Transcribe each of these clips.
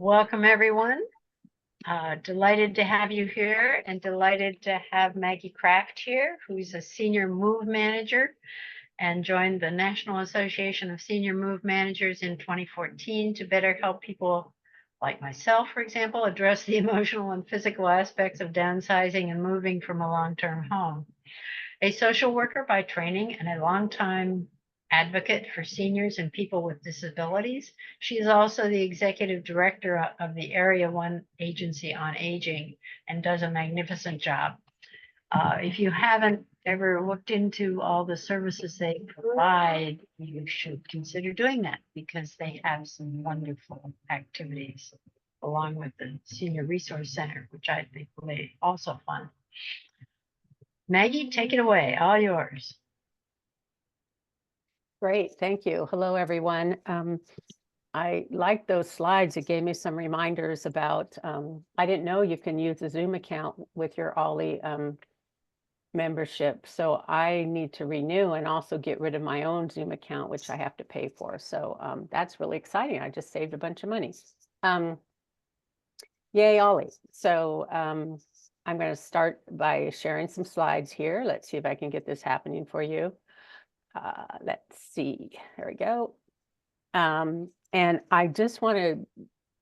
Welcome, everyone. Delighted to have you here and delighted to have Maggie Kraft here, who's a senior move manager and joined the National Association of Senior Move Managers in 2014 to better help people like myself, for example, address the emotional and physical aspects of downsizing and moving from a long-term home. A social worker by training and a longtime advocate for seniors and people with disabilities, she is also the executive director of the Area 1 Agency on Aging and does a magnificent job. If you haven't ever looked into all the services they provide, you should consider doing that because they have some wonderful activities along with the Senior Resource Center, which I think will be also fun. Maggie, take it away, all yours. Great, thank you. Hello, everyone. I like those slides. It gave me some reminders about, I didn't know you can use a Zoom account with your OLLI membership. So I need to renew and also get rid of my own Zoom account, which I have to pay for. So that's really exciting. I just saved a bunch of money. Yay, OLLI. So I'm going to start by sharing some slides here. Let's see if I can get this happening for you. Let's see, there we go. And I just want to,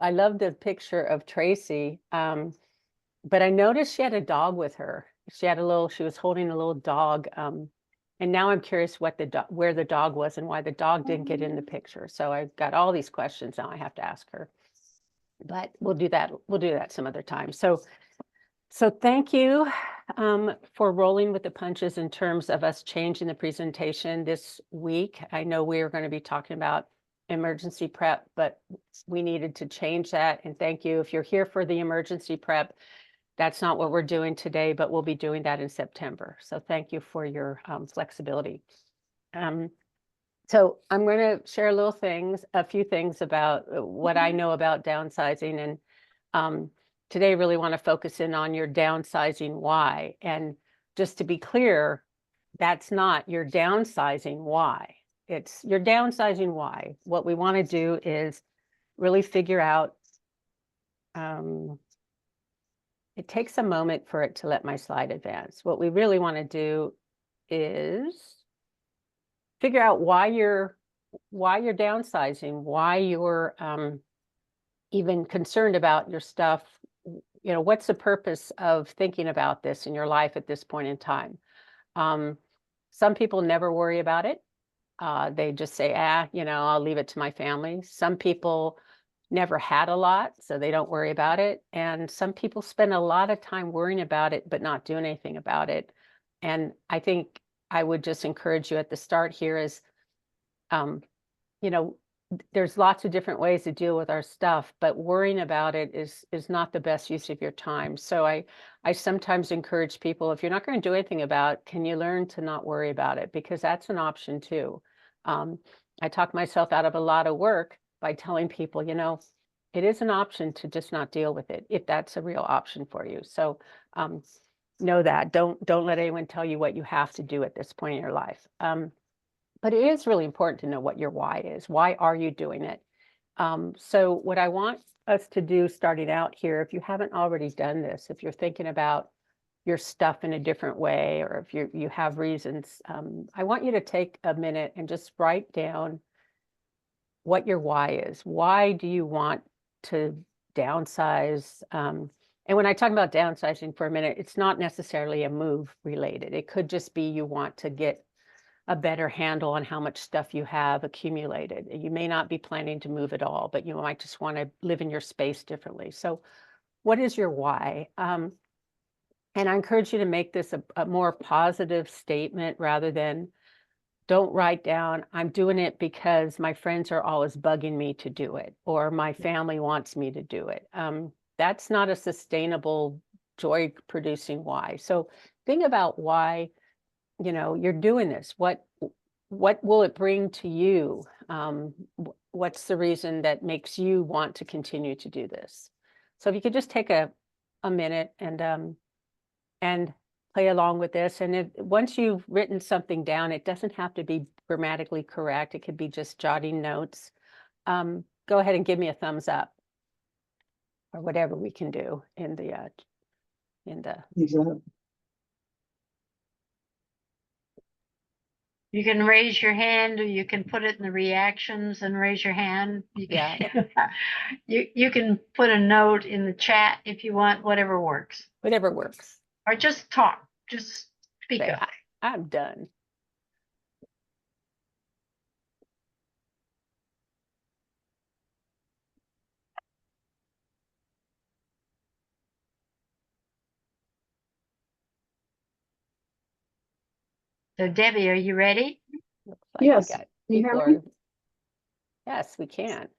I love the picture of Tracy, but I noticed she had a dog with her. She was holding a little dog. And now I'm curious what where the dog was and why the dog didn't get in the picture. So I've got all these questions now I have to ask her, but we'll do that. We'll do that some other time. So thank you for rolling with the punches in terms of us changing the presentation this week. I know we are going to be talking about emergency prep, but we needed to change that. And thank you. If you're here for the emergency prep, that's not what we're doing today, but we'll be doing that in September. So thank you for your flexibility. So I'm going to share a few things about what I know about downsizing. And today I really want to focus in on your downsizing why. And just to be clear, that's not your downsizing why. It's your downsizing why. What we want to do is really figure out, it takes a moment for it to let my slide advance. What we really want to do is figure out why you're downsizing, why you're even concerned about your stuff. You know, what's the purpose of thinking about this in your life at this point in time? Some people never worry about it. They just say, I'll leave it to my family. Some people never had a lot, so they don't worry about it. And some people spend a lot of time worrying about it, but not doing anything about it. And I think I would just encourage you at the start here is, there's lots of different ways to deal with our stuff, but worrying about it is not the best use of your time. So I sometimes encourage people, if you're not going to do anything about it, can you learn to not worry about it? Because that's an option too. I talk myself out of a lot of work by telling people, it is an option to just not deal with it, if that's a real option for you. So know that. Don't let anyone tell you what you have to do at this point in your life. But it is really important to know what your why is. Why are you doing it? So what I want us to do starting out here, if you haven't already done this, if you're thinking about your stuff in a different way, or if you have reasons, I want you to take a minute and just write down what your why is. Why do you want to downsize? And when I talk about downsizing for a minute, it's not necessarily a move related. It could just be you want to get a better handle on how much stuff you have accumulated. You may not be planning to move at all, but you might just want to live in your space differently. So what is your why? And I encourage you to make this a more positive statement rather than don't write down, I'm doing it because my friends are always bugging me to do it, or my family wants me to do it. That's not a sustainable, joy-producing why. So think about why you're doing this. What will it bring to you? What's the reason that makes you want to continue to do this? So if you could just take a minute and play along with this. And once you've written something down, it doesn't have to be grammatically correct. It could be just jotting notes. Go ahead and give me a thumbs up. or whatever we can do in the Exactly. You can raise your hand, or you can put it in the reactions and raise your hand. You can, you can put a note in the chat if you want, whatever works. whatever works. Or just talk, just speak Say, up. I'm done. So Debbie, are you ready? Looks like we Yes. got Can you hear people me? are- Yes, we can.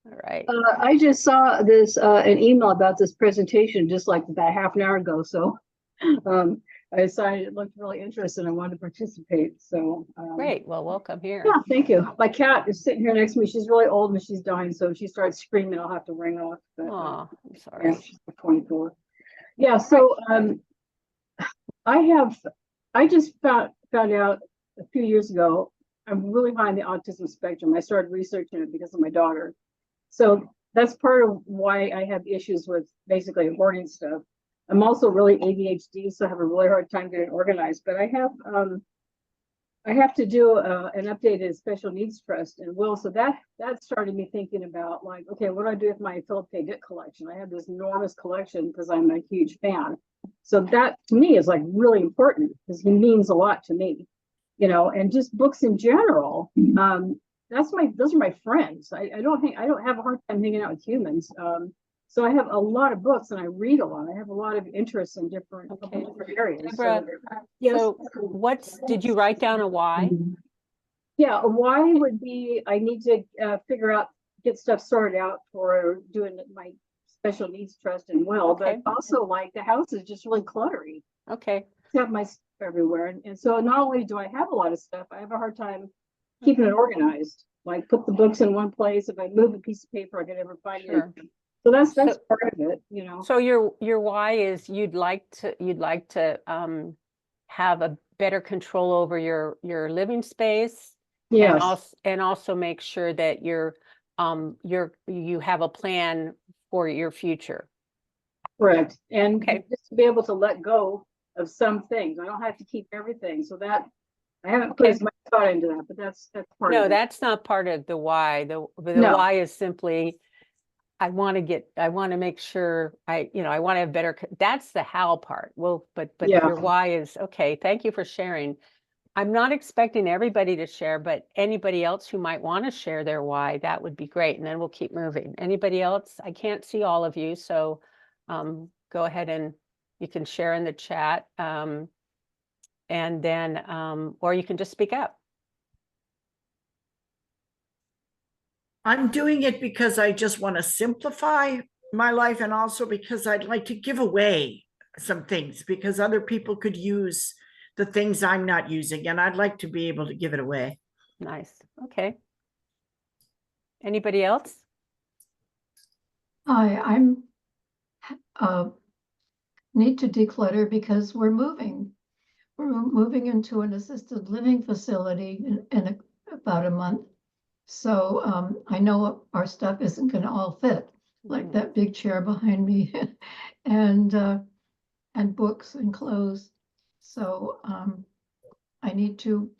All right. I just saw this an email about this presentation just like about half an hour ago. So I decided it looked really interesting. I wanted to participate. So Great. Well, welcome here. yeah, thank you. My cat is sitting here next to me. She's really old and she's dying. So if she starts screaming, I'll have to ring off. But, Oh, I'm yeah, sorry. she's 24. Yeah. So I just found out a few years ago, I'm really high on the autism spectrum. I started researching it because of my daughter. So that's part of why I have issues with basically hoarding stuff. I'm also really ADHD, so I have a really hard time getting organized. But I have to do an updated special needs trust and will. So that started me thinking about like, okay, what do I do with my Philip K. Dick collection? I have this enormous collection because I'm a huge fan. So that to me is like really important because he means a lot to me, you know, and just books in general. Those are my friends. I don't have a hard time hanging out with humans. So I have a lot of books and I read a lot. I have a lot of interests in different areas. Deborah, Yes. So did you write down a why? Yeah, a why would be I need to figure out, get stuff sorted out for doing my special needs trust and will, Okay. but also like the house is just really cluttery. Okay. I have my stuff everywhere. And so not only do I have a lot of stuff, I have a hard time keeping it organized. Like put the books in one place. If I move a piece of paper, I can never find Sure. it. So that's So- part of it, you know. So your why is you'd like to have a better control over your living space, Yes, and also make sure that you have a plan for your future. correct. And Okay. just to be able to let go of some things. I don't have to keep everything. So that I haven't put Okay. as much thought into that, but that's part No, of it. that's not part of the why. The No. why is simply I want to make sure I want to have better, that's the how part. Well, but Yeah. your why is, okay, thank you for sharing. I'm not expecting everybody to share, but anybody else who might want to share their why, that would be great. And then we'll keep moving. Anybody else? I can't see all of you, so go ahead and you can share in the chat. And then, or you can just speak up. I'm doing it because I just want to simplify my life and also because I'd like to give away some things because other people could use the things I'm not using and I'd like to be able to give it away. Nice. Okay. Anybody else? Hi, I'm need to declutter because we're moving. We're moving into an assisted living facility in about a month. So I know our stuff isn't going to all fit, like that big chair behind me, and books and clothes. So I need to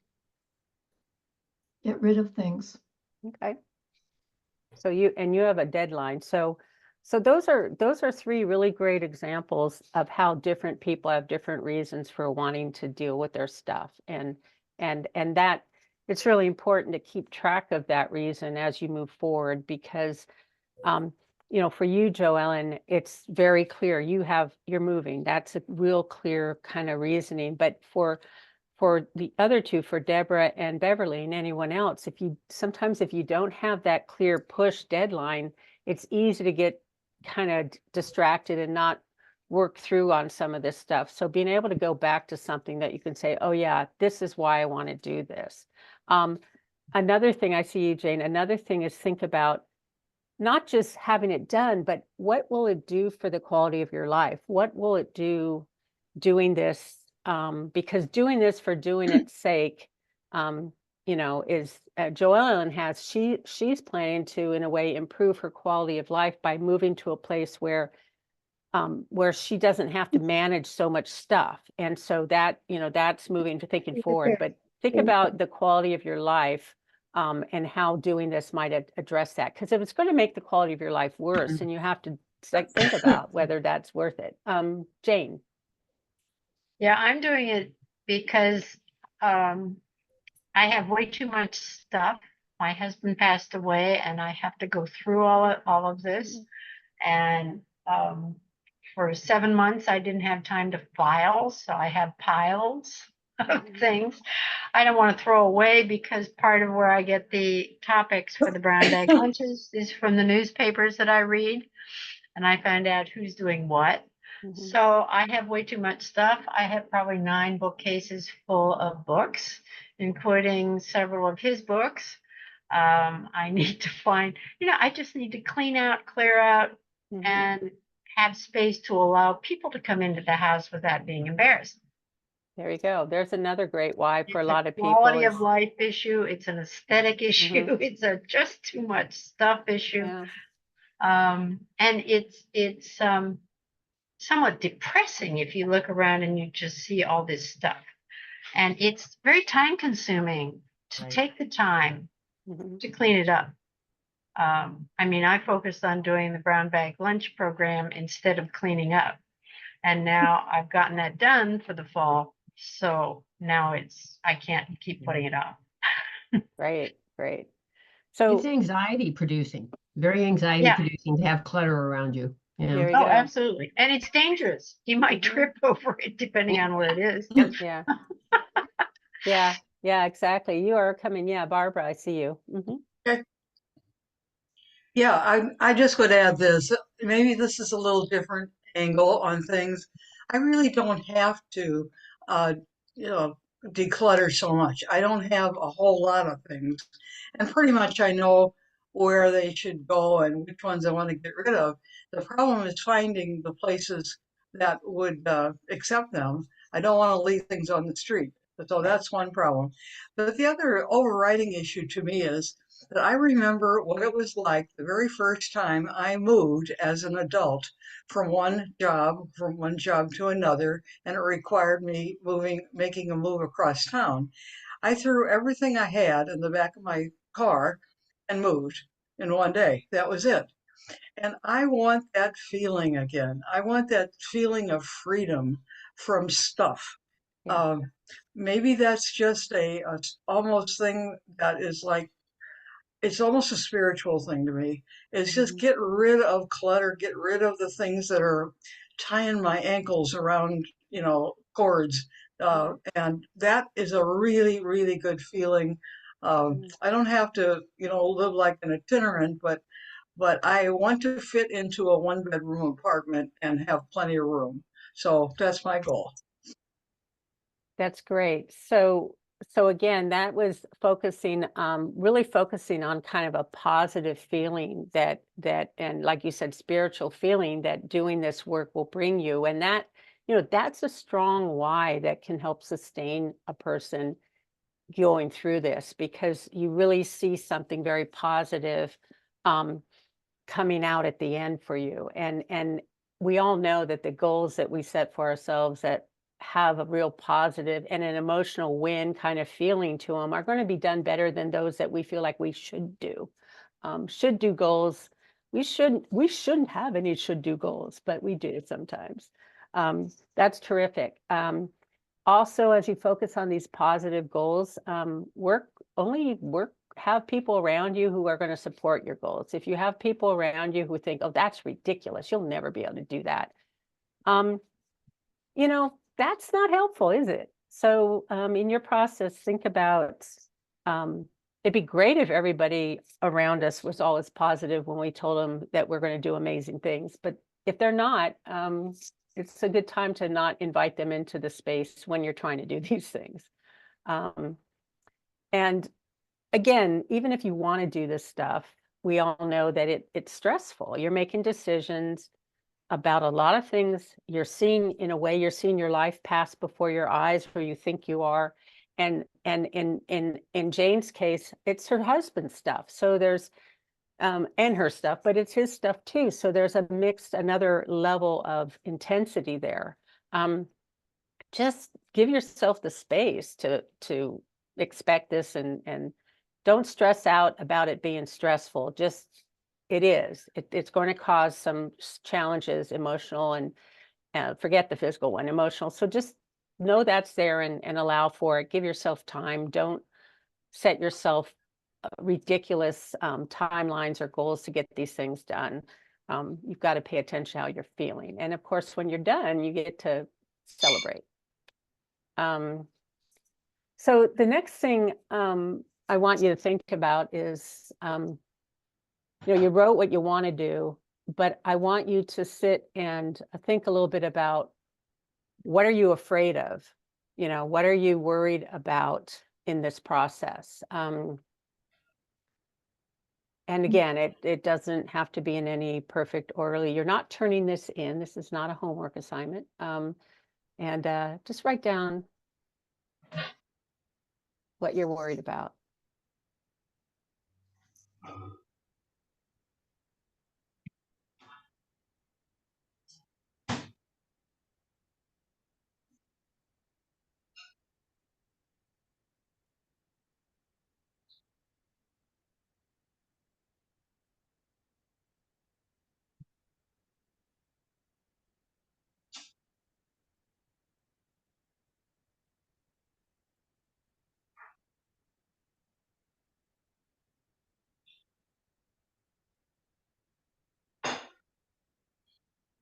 get rid of things. Okay. So you have a deadline. So those are three really great examples of how different people have different reasons for wanting to deal with their stuff. And that it's really important to keep track of that reason as you move forward because for you, Joellen, it's very clear you're moving. That's a real clear kind of reasoning. But for the other two, for Deborah and Beverly and anyone else, sometimes if you don't have that clear push deadline, it's easy to get kind of distracted and not work through on some of this stuff. So being able to go back to something that you can say, oh yeah, this is why I want to do this. Another thing I see you, Jane, another thing is think about not just having it done, but what will it do for the quality of your life? What will it do doing this? Because doing this for doing its sake you know, is Joellen she's planning to, in a way, improve her quality of life by moving to a place where she doesn't have to manage so much stuff. And so that, you know, that's moving to thinking forward. But think about the quality of your life and how doing this might address that. Because if it's going to make the quality of your life worse, then you have to think about whether that's worth it. Jane. Yeah, I'm doing it because I have way too much stuff. My husband passed away, and I have to go through all of this. And for 7 months, I didn't have time to file, so I have piles of things I don't want to throw away, because part of where I get the topics for the brown bag lunches is from the newspapers that I read, and I find out who's doing what. So I have way too much stuff. I have probably 9 bookcases full of books, including several of his books. I need to find, I just need to clean out, clear out, and have space to allow people to come into the house without being embarrassed. There you go. There's another great why for a lot of people. Quality of life issue. It's an aesthetic issue. It's a just too much stuff issue. Yeah. And it's somewhat depressing if you look around and you just see all this stuff. And it's very time consuming to take the time to clean it up. I mean, I focused on doing the brown bag lunch program instead of cleaning up. And now I've gotten that done for the fall. So now I can't keep putting it off. Great. So it's anxiety producing, very anxiety producing to have clutter around you. There you go. Absolutely. And it's dangerous. You might trip over it depending on what it is. Yeah. Yeah, exactly. You are coming. Yeah, Barbara, I see you. Yeah, I just would add this. Maybe this is a little different angle on things. I really don't have to, you know, declutter so much. I don't have a whole lot of things, and pretty much I know where they should go and which ones I want to get rid of. The problem is finding the places that would accept them. I don't want to leave things on the street. So that's one problem. But the other overriding issue to me is that I remember what it was like the very first time I moved as an adult from one job to another, and it required me making a move across town. I threw everything I had in the back of my car and moved in one day. That was it. And I want that feeling again. I want that feeling of freedom from stuff. Maybe that's just a almost thing that is like, it's almost a spiritual thing to me. It's just get rid of clutter, get rid of the things that are tying my ankles around, cords. And that is a really, really good feeling. I don't have to, live like an itinerant, but I want to fit into a 1-bedroom apartment and have plenty of room. So that's my goal. That's great. So again, that was really focusing on kind of a positive feeling that, and like you said, spiritual feeling that doing this work will bring you. And that, that's a strong why that can help sustain a person going through this, because you really see something very positive coming out at the end for you. And we all know that the goals that we set for ourselves that have a real positive and an emotional win kind of feeling to them are going to be done better than those that we feel like we should do. Should do goals. We shouldn't have any should do goals, but we do sometimes. That's terrific. Also, as you focus on these positive goals, have people around you who are going to support your goals. If you have people around you who think, oh, that's ridiculous, you'll never be able to do that. That's not helpful, is it? So in your process, think about, it'd be great if everybody around us was always positive when we told them that we're going to do amazing things. But if they're not, it's a good time to not invite them into the space when you're trying to do these things. And again, even if you want to do this stuff, we all know that it's stressful. You're making decisions about a lot of things. You're seeing your life pass before your eyes where you think you are. in Jane's case, it's her husband's stuff. So there's and her stuff, but it's his stuff too. So there's another level of intensity there. Just give yourself the space to expect this, and don't stress out about it being stressful. Just it's going to cause some challenges, emotional, and forget the physical one, emotional. So just know that's there, and allow for it. Give yourself time. Don't set yourself ridiculous timelines or goals to get these things done. You've got to pay attention to how you're feeling. And of course, when you're done, you get to celebrate. So the next thing I want you to think about is, you wrote what you want to do, but I want you to sit and think a little bit about, what are you afraid of? What are you worried about in this process? And again, it doesn't have to be in any perfect orderly. You're not turning this in. This is not a homework assignment. And just write down what you're worried about.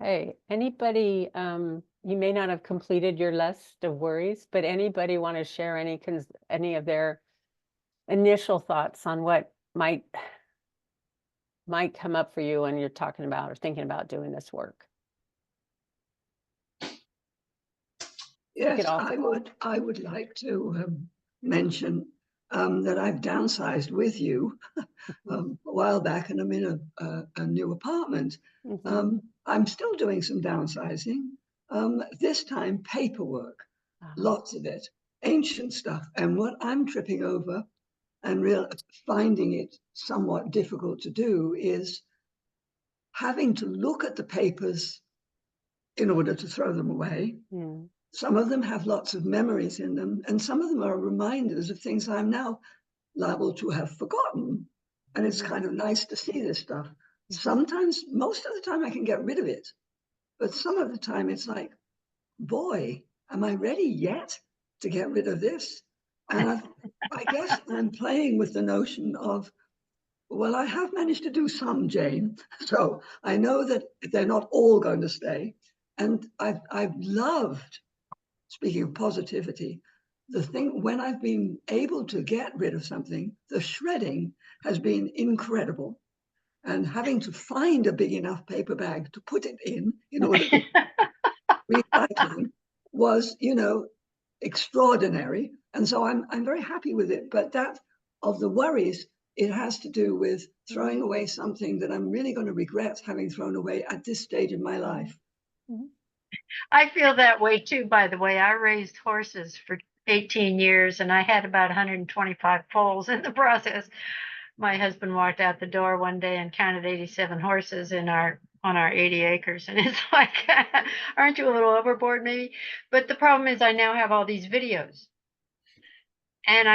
Hey, anybody, you may not have completed your list of worries, but anybody want to share any of their initial thoughts on what might come up for you when you're talking about or thinking about doing this work? Yes, off. I would like to mention that I've downsized with you a while back, and I'm in a new apartment. Mhm. I'm still doing some downsizing. This time, paperwork, lots of it, ancient stuff. And what I'm tripping over and finding it somewhat difficult to do is having to look at the papers in order to throw them away. Mm. Some of them have lots of memories in them, and some of them are reminders of things I'm now liable to have forgotten. And it's kind of nice to see this stuff. Sometimes, most of the time, I can get rid of it. But some of the time, it's like, boy, am I ready yet to get rid of this? And I guess I'm playing with the notion of, well, I have managed to do some, Jane. So I know that they're not all going to stay. And I've loved, speaking of positivity, the thing when I've been able to get rid of something, the shredding has been incredible. And having to find a big enough paper bag to put it in order to recycling was, extraordinary. And so I'm very happy with it. But that of the worries, it has to do with throwing away something that I'm really going to regret having thrown away at this stage of my life. I feel that way too, by the way. I raised horses for 18 years and I had about 125 foals in the process. My husband walked out the door one day and counted 87 horses on our 80 acres. And it's like, aren't you a little overboard maybe? But the problem is I now have all these videos. And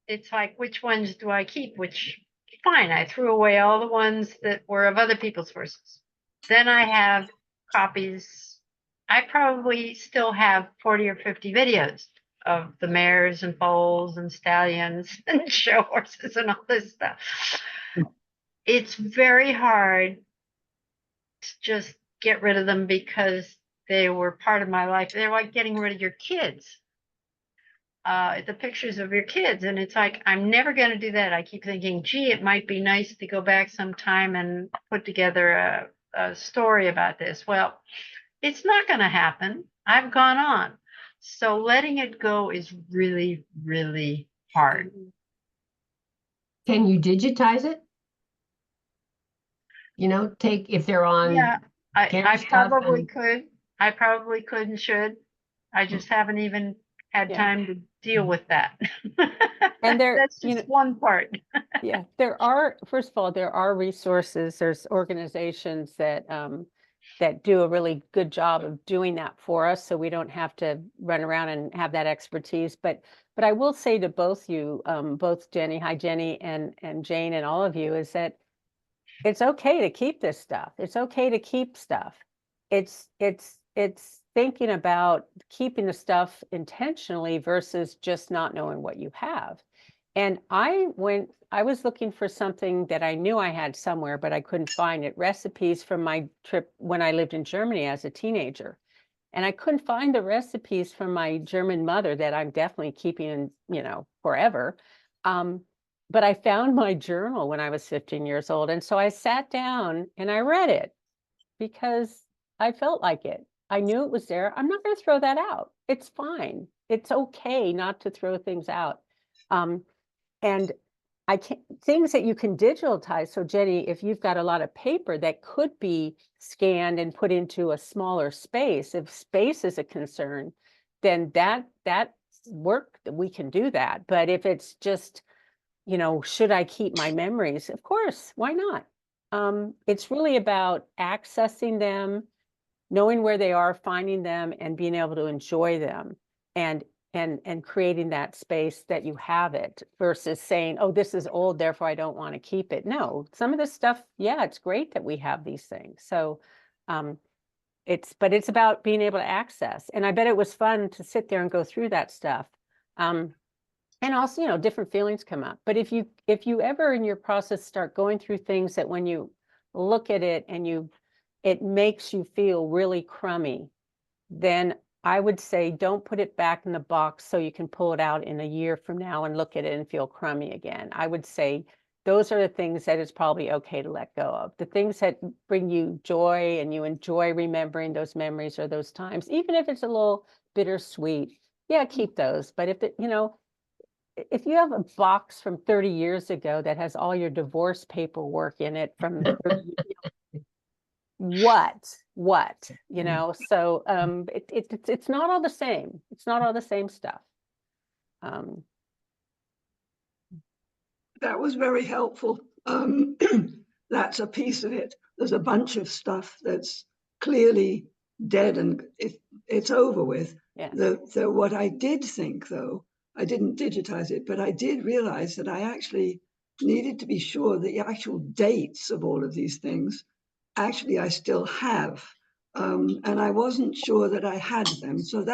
it's like, which ones do I keep? Which, fine, I threw away all the ones that were of other people's horses. Then I have copies. I probably still have 40 or 50 videos of the mares and foals and stallions and show horses and all this stuff. It's very hard to just get rid of them because they were part of my life. They're like getting rid of your kids. The pictures of your kids. And it's like, I'm never going to do that. I keep thinking, gee, it might be nice to go back sometime and put together a story about this. Well, it's not going to happen. I've gone on. So letting it go is really, really hard. Can you digitize it? Take if they're on. Yeah, I probably and... could. I probably could and should. I just haven't even had time to deal with that. And there, That's you just know, one part. yeah, there are, first of all, there are resources, there's organizations that that do a really good job of doing that for us, so we don't have to run around and have that expertise. But I will say to both you, both Jenny, hi Jenny, and Jane, and all of you, is that it's okay to keep this stuff. It's okay to keep stuff. It's thinking about keeping the stuff intentionally versus just not knowing what you have. And I was looking for something that I knew I had somewhere, but I couldn't find it. Recipes from my trip when I lived in Germany as a teenager. And I couldn't find the recipes from my German mother that I'm definitely keeping in, you know, forever. But I found my journal when I was 15 years old. And so I sat down and I read it because I felt like it. I knew it was there. I'm not going to throw that out. It's fine. It's okay not to throw things out. And I can't, things that you can digitize. So Jenny, if you've got a lot of paper that could be scanned and put into a smaller space, if space is a concern, then that's work that we can do that. But if it's just, you know, should I keep my memories? Of course, why not? It's really about accessing them, knowing where they are, finding them, and being able to enjoy them, and creating that space that you have it, versus saying, oh, this is old, therefore I don't want to keep it. No, some of this stuff, yeah, it's great that we have these things. So but it's about being able to access. And I bet it was fun to sit there and go through that stuff. And also, you know, different feelings come up. But if you ever in your process start going through things that when you look at it and it makes you feel really crummy, then I would say don't put it back in the box so you can pull it out in a year from now and look at it and feel crummy again. I would say those are the things that it's probably okay to let go of. The things that bring you joy and you enjoy remembering those memories or those times, even if it's a little bittersweet, yeah, keep those. But if it, you know, if you have a box from 30 years ago that has all your divorce paperwork in it from 30, what, you know, so it's not all the same. It's not all the same stuff. That was very helpful. That's a piece of it. There's a bunch of stuff that's clearly dead and it's over with. Yeah. What I did think, though, I didn't digitize it, but I did realize that I actually needed to be sure the actual dates of all of these things, actually, I still have. And I wasn't sure that I had them. So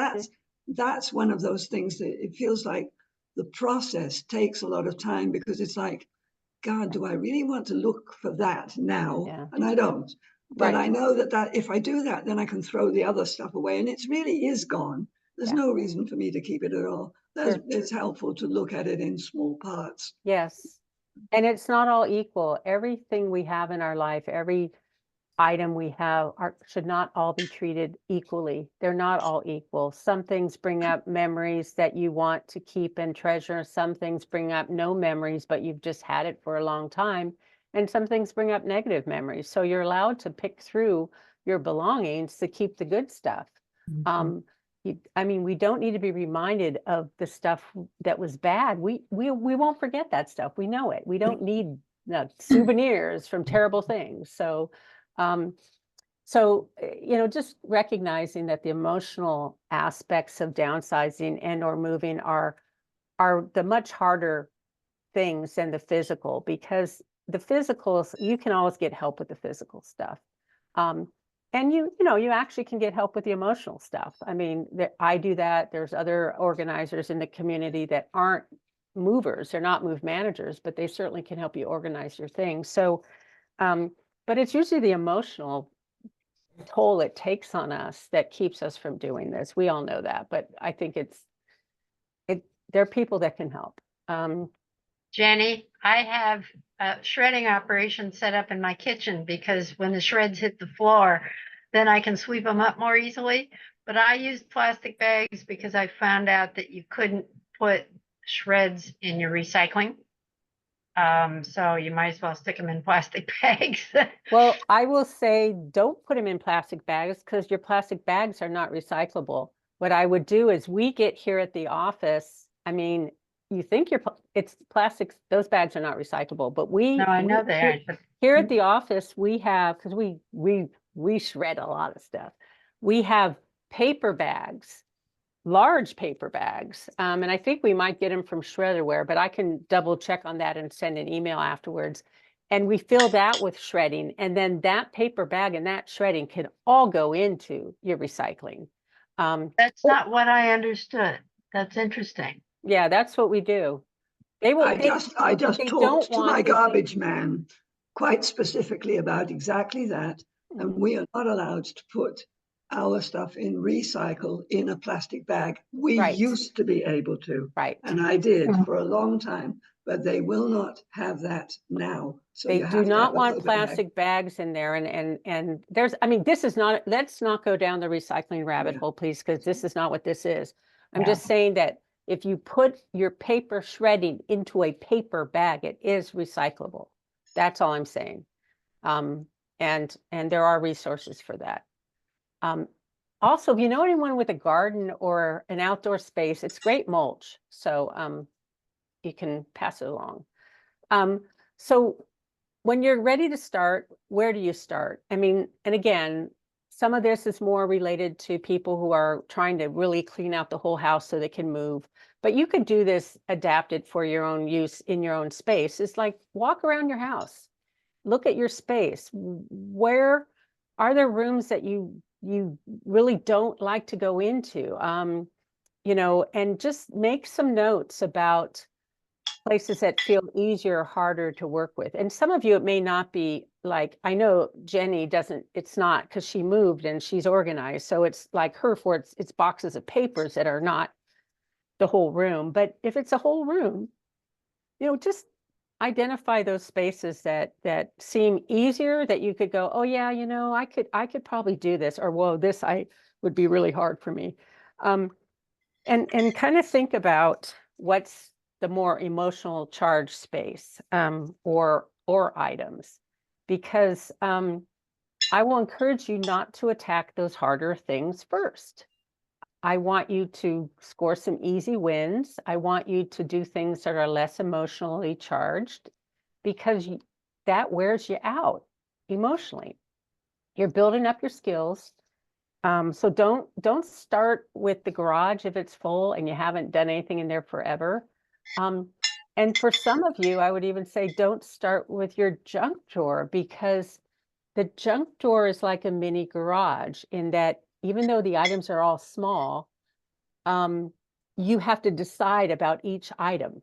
that's one of those things that it feels like the process takes a lot of time, because it's like, God, do I really want to look for that now? Yeah. And I don't. But Right. I know that if I do that, then I can throw the other stuff away, and it really is gone. There's no reason for me to keep it at all. Sure. It's helpful to look at it in small parts. Yes. And it's not all equal. Everything we have in our life, every item we have should not all be treated equally. They're not all equal. Some things bring up memories that you want to keep and treasure. Some things bring up no memories, but you've just had it for a long time. And some things bring up negative memories. So you're allowed to pick through your belongings to keep the good stuff. I mean, we don't need to be reminded of the stuff that was bad. We won't forget that stuff. We know it. We don't need souvenirs from terrible things. So you know, just recognizing that the emotional aspects of downsizing and or moving are the much harder things than the physical, because the physicals, you can always get help with the physical stuff. And you know, you actually can get help with the emotional stuff. I mean, I do that. There's other organizers in the community that aren't movers. They're not move managers, but they certainly can help you organize your things. So, but it's usually the emotional toll it takes on us that keeps us from doing this. We all know that, but I think there are people that can help. Jenny, I have a shredding operation set up in my kitchen, because when the shreds hit the floor, then I can sweep them up more easily. But I used plastic bags because I found out that you couldn't put shreds in your recycling. So you might as well stick them in plastic bags. Well, I will say, don't put them in plastic bags, because your plastic bags are not recyclable. What I would do is, we get here at the office I mean, you think it's plastics, those bags are not recyclable, but No, I know they aren't, but here at the office, we have, because we shred a lot of stuff. We have paper bags, large paper bags. And I think we might get them from Shredderware, but I can double check on that and send an email afterwards. And we fill that with shredding. And then that paper bag and that shredding can all go into your recycling. that's not what I understood. That's interesting. Yeah, that's what we do. They will. I just they talked don't to my want this- garbage man quite specifically about exactly that. And we are not allowed to put our stuff in recycle in a plastic bag. We Right. used to be able to, Right. and I did for a long time, but they will not have that now. So They you have do to not have a want go bag. plastic bags in there. And there's, I mean, this is not, let's not go down the recycling rabbit Yeah. hole, please, because this is not what this is. I'm Yeah. just saying that if you put your paper shredding into a paper bag, it is recyclable. That's all I'm saying. And there are resources for that. Also, if you know anyone with a garden or an outdoor space, it's great mulch. So you can pass it along. So when you're ready to start, where do you start? I mean, and again, some of this is more related to people who are trying to really clean out the whole house so they can move. But you could do this adapted for your own use in your own space. It's like walk around your house, look at your space. Where are there rooms that you really don't like to go into? You know, and just make some notes about places that feel easier or harder to work with. And some of you, it may not be like, I know Jenny doesn't, it's not because she moved and she's organized. So it's like her for it's boxes of papers that are not the whole room. But if it's a whole room, you know, just identify those spaces that seem easier, that you could go, oh yeah, you know, I could probably do this, or whoa, this would be really hard for me. And kind of think about what's the more emotional charge space, or items, because I will encourage you not to attack those harder things first. I want you to score some easy wins. I want you to do things that are less emotionally charged, because that wears you out emotionally. You're building up your skills. So don't start with the garage if it's full and you haven't done anything in there forever. And for some of you, I would even say don't start with your junk drawer, because the junk drawer is like a mini garage in that even though the items are all small, you have to decide about each item.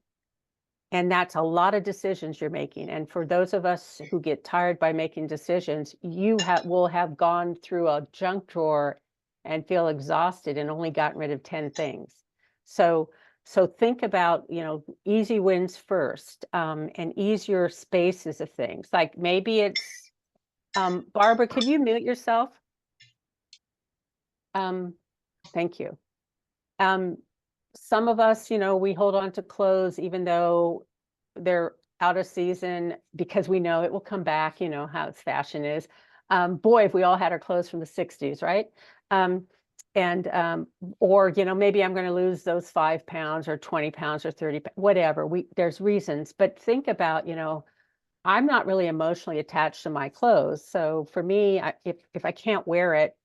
And that's a lot of decisions you're making. And for those of us who get tired by making decisions, you will have gone through a junk drawer and feel exhausted and only gotten rid of 10 things. So think about, you know, easy wins first, and easier spaces of things. Like maybe it's, Barbara, could you mute yourself? Thank you. Some of us, you know, we hold on to clothes even though they're out of season, because we know it will come back, you know how fashion is. Boy, if we all had our clothes from the 60s, right? Or, you know, maybe I'm going to lose those 5 pounds or 20 pounds or 30, whatever. There's reasons, but think about, you know, I'm not really emotionally attached to my clothes. So for me, if I can't wear it,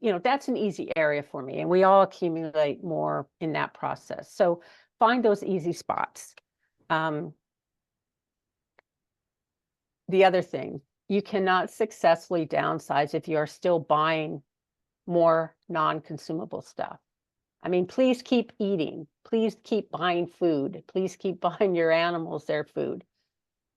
you know, that's an easy area for me. And we all accumulate more in that process. So find those easy spots. The other thing, you cannot successfully downsize if you are still buying more non-consumable stuff. I mean, please keep eating. Please keep buying food. Please keep buying your animals their food.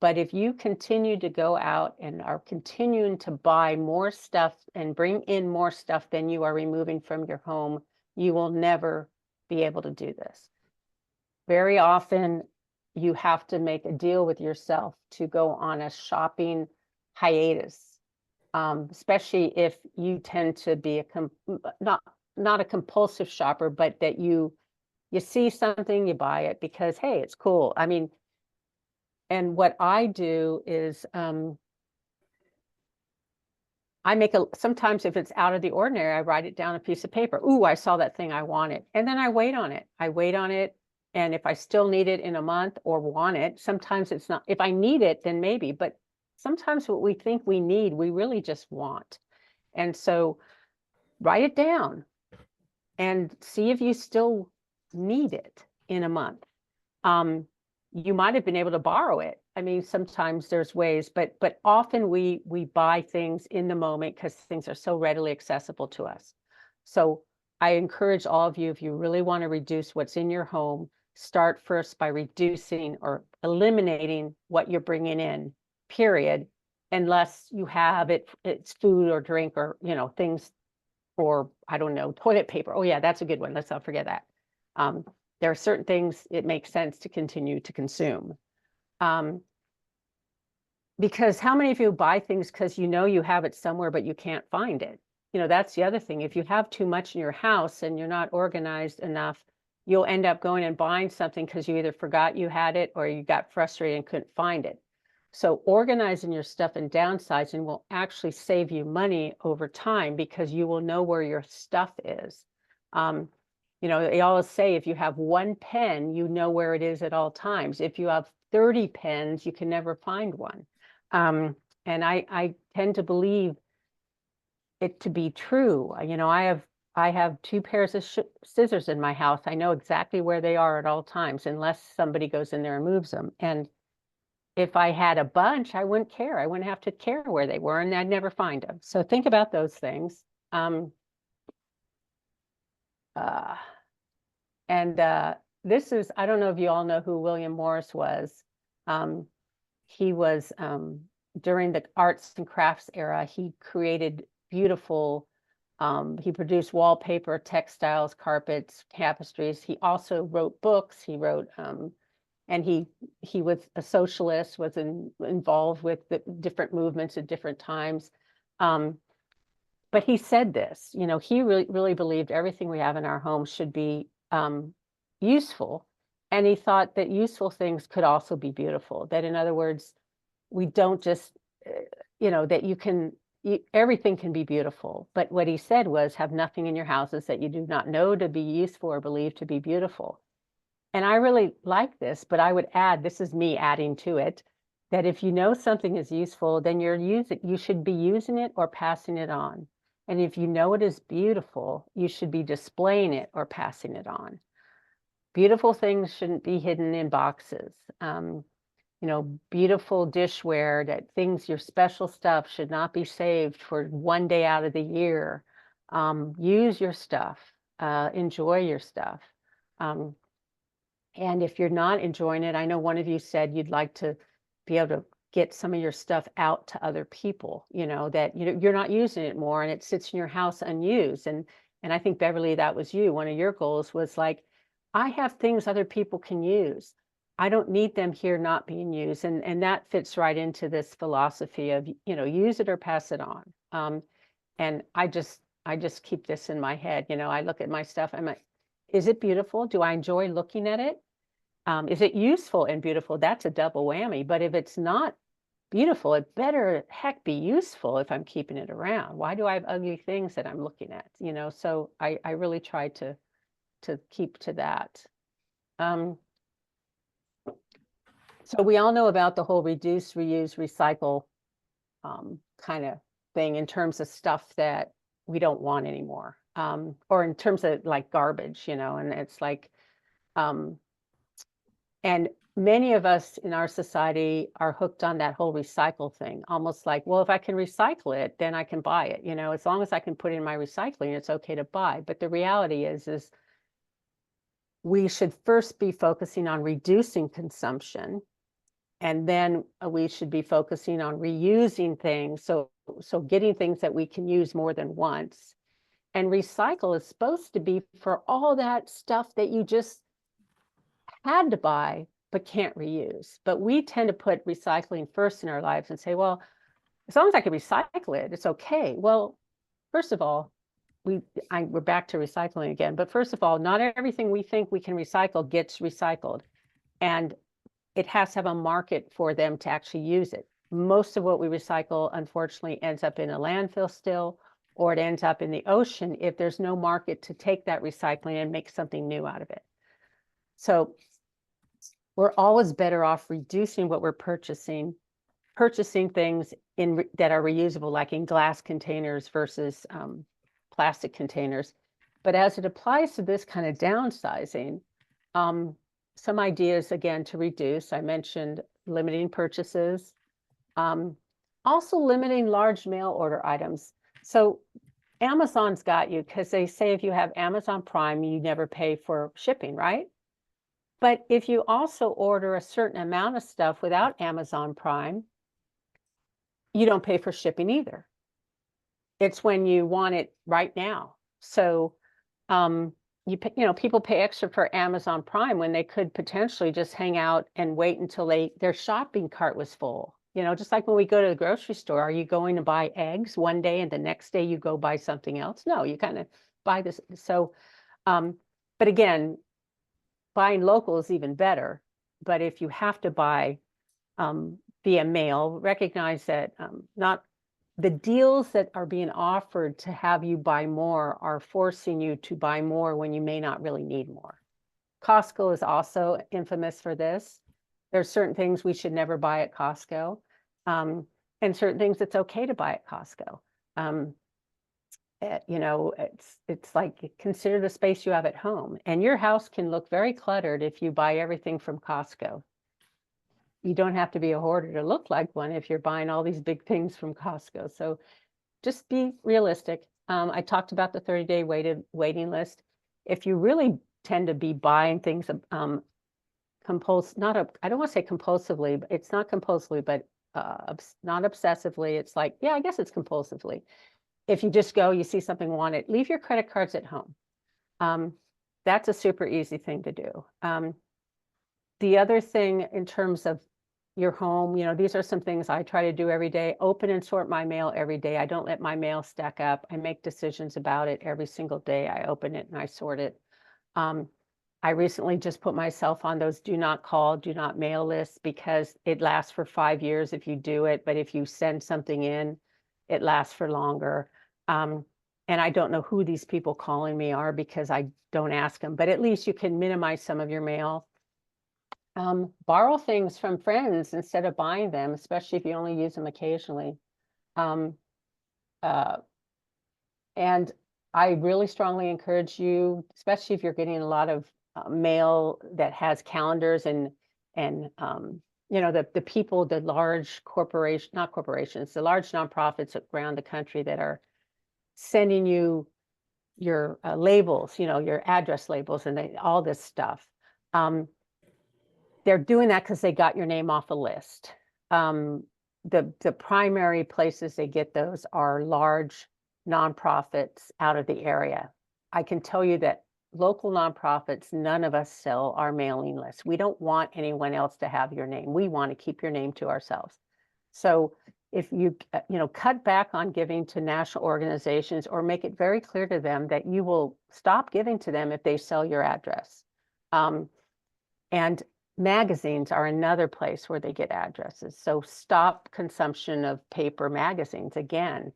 But if you continue to go out and are continuing to buy more stuff and bring in more stuff than you are removing from your home, you will never be able to do this. Very often, you have to make a deal with yourself to go on a shopping hiatus, especially if you tend to be not a compulsive shopper, but that you see something, you buy it because, hey, it's cool. I mean, and what I do is sometimes if it's out of the ordinary, I write it down on a piece of paper. Ooh, I saw that thing, I want it. And then I wait on it. I wait on it And if I still need it in a month or want it, sometimes it's not, if I need it, then maybe, but sometimes what we think we need, we really just want. And so write it down and see if you still need it in a month. You might have been able to borrow it. I mean, sometimes there's ways, but often we buy things in the moment because things are so readily accessible to us. So I encourage all of you, if you really want to reduce what's in your home, start first by reducing or eliminating what you're bringing in, period, unless you have it's food or drink or, you know, things, or I don't know, toilet paper. Oh yeah, that's a good one. Let's not forget that. There are certain things it makes sense to continue to consume. Because how many of you buy things because you know you have it somewhere, but you can't find it? You know, that's the other thing. If you have too much in your house and you're not organized enough, you'll end up going and buying something because you either forgot you had it or you got frustrated and couldn't find it. So organizing your stuff and downsizing will actually save you money over time because you will know where your stuff is. You know, they always say if you have one pen, you know where it is at all times. If you have 30 pens, you can never find one. And I tend to believe it to be true. You know, I have 2 pairs of scissors in my house. I know exactly where they are at all times, unless somebody goes in there and moves them. And if I had a bunch, I wouldn't care. I wouldn't have to care where they were, and I'd never find them. So think about those things. This is, I don't know if you all know who William Morris was. He was, during the arts and crafts era, he created beautiful, he produced wallpaper, textiles, carpets, tapestries. He also wrote books. He wrote, and he was a socialist, was involved with the different movements at different times. But he said this, you know, he really believed everything we have in our home should be useful. And he thought that useful things could also be beautiful. That, in other words, we don't just, you know, that everything can be beautiful. But what he said was, have nothing in your houses that you do not know to be useful or believe to be beautiful. And I really like this, but I would add, this is me adding to it, that if you know something is useful, then you should be using it or passing it on. And if you know it is beautiful, you should be displaying it or passing it on. Beautiful things shouldn't be hidden in boxes. You know, beautiful dishware, that things, your special stuff should not be saved for one day out of the year. Use your stuff, enjoy your stuff. And if you're not enjoying it, I know one of you said you'd like to be able to get some of your stuff out to other people, you know, that you're not using it more and it sits in your house unused. And I think, Beverly, that was you. One of your goals was like, I have things other people can use. I don't need them here not being used. And that fits right into this philosophy of, you know, use it or pass it on. And I just keep this in my head. You know, I look at my stuff, I'm like, is it beautiful? Do I enjoy looking at it? Is it useful and beautiful? That's a double whammy. But if it's not beautiful, it better heck be useful if I'm keeping it around. Why do I have ugly things that I'm looking at? You know, so I really try to keep to that. So we all know about the whole reduce, reuse, recycle kind of thing in terms of stuff that we don't want anymore, or in terms of like garbage, you know, and it's like, and many of us in our society are hooked on that whole recycle thing, almost like, well, if I can recycle it, then I can buy it. You know, as long as I can put it in my recycling, it's okay to buy. But the reality is we should first be focusing on reducing consumption, and then we should be focusing on reusing things. So getting things that we can use more than once. And recycle is supposed to be for all that stuff that you just had to buy but can't reuse. But we tend to put recycling first in our lives and say, well, as long as I can recycle it, it's okay. Well, first of all, we're back to recycling again. But first of all, not everything we think we can recycle gets recycled. And it has to have a market for them to actually use it. Most of what we recycle, unfortunately, ends up in a landfill still, or it ends up in the ocean if there's no market to take that recycling and make something new out of it. So we're always better off reducing what we're purchasing things that are reusable, like in glass containers versus plastic containers. But as it applies to this kind of downsizing, some ideas, again, to reduce, I mentioned limiting purchases, also limiting large mail order items. So Amazon's got you because they say if you have Amazon Prime, you never pay for shipping, right? But if you also order a certain amount of stuff without Amazon Prime, you don't pay for shipping either. It's when you want it right now. So people pay extra for Amazon Prime when they could potentially just hang out and wait until their shopping cart was full. Just like when we go to the grocery store, are you going to buy eggs one day and the next day you go buy something else? No, you kind of buy this. So, but again, buying local is even better. But if you have to buy via mail, recognize that not the deals that are being offered to have you buy more are forcing you to buy more when you may not really need more. Costco is also infamous for this. There's certain things we should never buy at Costco, and certain things it's okay to buy at Costco. It's like, consider the space you have at home, and your house can look very cluttered if you buy everything from Costco. You don't have to be a hoarder to look like one if you're buying all these big things from Costco. So just be realistic. I talked about the 30-day waiting list. If you really tend to be buying things I don't want to say compulsively, but it's not compulsively, but not obsessively. It's like, yeah, I guess it's compulsively. If you just go, you see something, want it, leave your credit cards at home. That's a super easy thing to do. The other thing in terms of your home, these are some things I try to do every day. Open and sort my mail every day. I don't let my mail stack up. I make decisions about it every single day. I open it and I sort it. I recently just put myself on those do not call, do not mail lists because it lasts for 5 years if you do it. But if you send something in, it lasts for longer. And I don't know who these people calling me are because I don't ask them, but at least you can minimize some of your mail. Borrow things from friends instead of buying them, especially if you only use them occasionally. And I really strongly encourage you, especially if you're getting a lot of mail that has calendars and the people, the large not corporations, the large nonprofits around the country that are sending you your labels, your address labels and all this stuff. They're doing that because they got your name off a list. The primary places they get those are large nonprofits out of the area. I can tell you that local nonprofits, none of us sell our mailing list. We don't want anyone else to have your name. We want to keep your name to ourselves. So if you cut back on giving to national organizations or make it very clear to them that you will stop giving to them if they sell your address. And magazines are another place where they get addresses. So stop consumption of paper magazines. Again,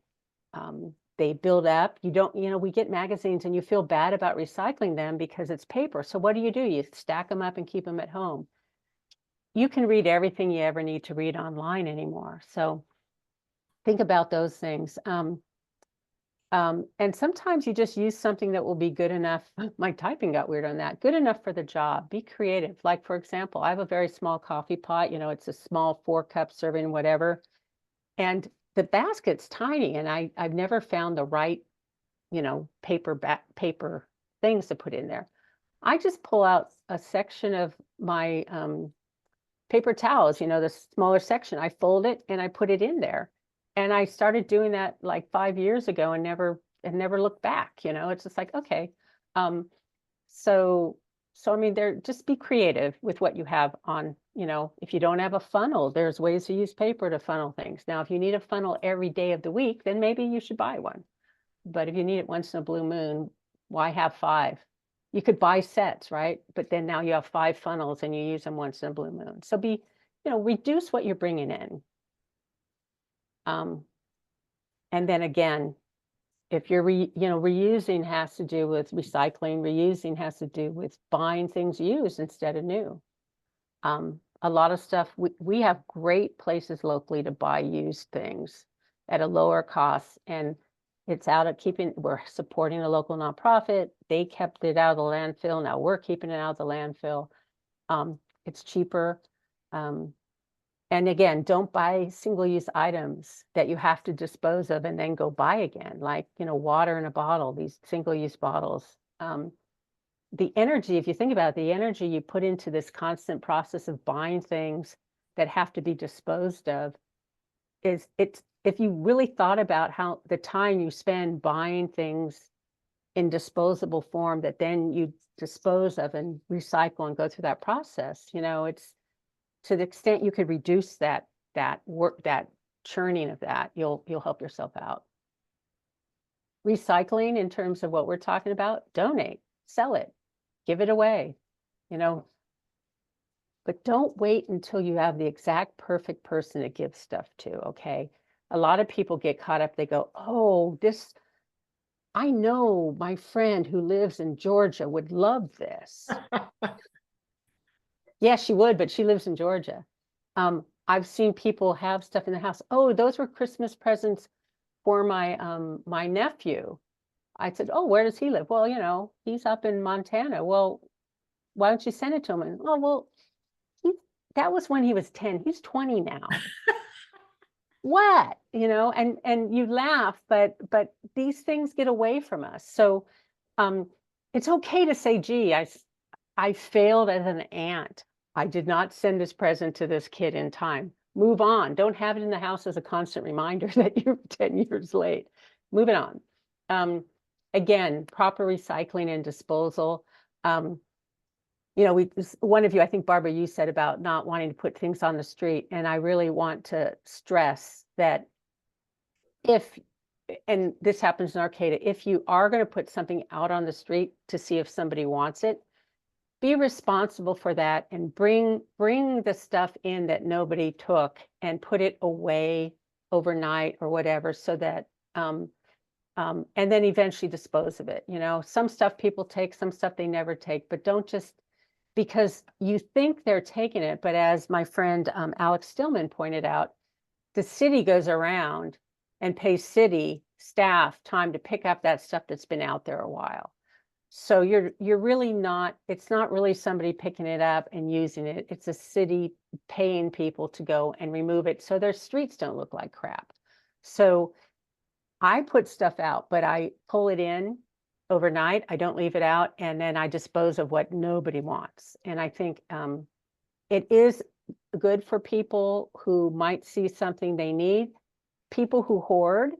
they build up. We get magazines and you feel bad about recycling them because it's paper. So what do? You stack them up and keep them at home. You can read everything you ever need to read online anymore. So think about those things. And sometimes you just use something that will be good enough. My typing got weird on that. Good enough for the job. Be creative. Like, for example, I have a very small coffee pot. It's a small 4-cup serving, whatever. And the basket's tiny. And I've never found the right, paper things to put in there. I just pull out a section of my paper towels, the smaller section. I fold it and I put it in there. And I started doing that like 5 years ago and never looked back. It's just like, okay. So I mean, just be creative with what you have on, if you don't have a funnel, there's ways to use paper to funnel things. Now, if you need a funnel every day of the week, then maybe you should buy one. But if you need it once in a blue moon, why have 5? You could buy sets, right? But then now you have 5 funnels and you use them once in a blue moon. So reduce what you're bringing in. And then again, if you're reusing has to do with recycling, reusing has to do with buying things used instead of new. A lot of stuff, we have great places locally to buy used things at a lower cost, and it's out of we're supporting a local nonprofit. They kept it out of the landfill. Now we're keeping it out of the landfill. It's cheaper. And again, don't buy single-use items that you have to dispose of and then go buy again, like, water in a bottle, these single-use bottles. The energy, if you think about it, the energy you put into this constant process of buying things that have to be disposed of if you really thought about how the time you spend buying things in disposable form that then you dispose of and recycle and go through that process, it's to the extent you could reduce that work, that churning of that, you'll help yourself out. Recycling, in terms of what we're talking about, donate, sell it, give it away, but don't wait until you have the exact perfect person to give stuff to. Okay, a lot of people get caught up. They go, oh, I know my friend who lives in Georgia would love this. Yeah, she would, but she lives in Georgia. I've seen people have stuff in the house. Oh, those were Christmas presents for my nephew. I said, oh, where does he live? Well, he's up in Montana. Well, why don't you send it to him? And, oh, well, that was when he was 10. He's 20 now. What? And you laugh, but these things get away from us. So it's okay to say, gee, I failed as an aunt. I did not send this present to this kid in time. Move on. Don't have it in the house as a constant reminder that you're 10 years late. Moving on. Again, proper recycling and disposal. One of you, I think, Barbara, you said about not wanting to put things on the street. And I really want to stress that and this happens in Arcata, if you are going to put something out on the street to see if somebody wants it, be responsible for that and bring the stuff in that nobody took and put it away overnight or whatever, so that and then eventually dispose of it. Some stuff people take, some stuff they never take, but don't just because you think they're taking it. But as my friend Alex Stillman pointed out, the city goes around and pays city staff time to pick up that stuff that's been out there a while. So you're really not, it's not really somebody picking it up and using it. It's a city paying people to go and remove it so their streets don't look like crap. So I put stuff out, but I pull it in overnight. I don't leave it out, and then I dispose of what nobody wants. And I think it is good for people who might see something they need. People who hoard,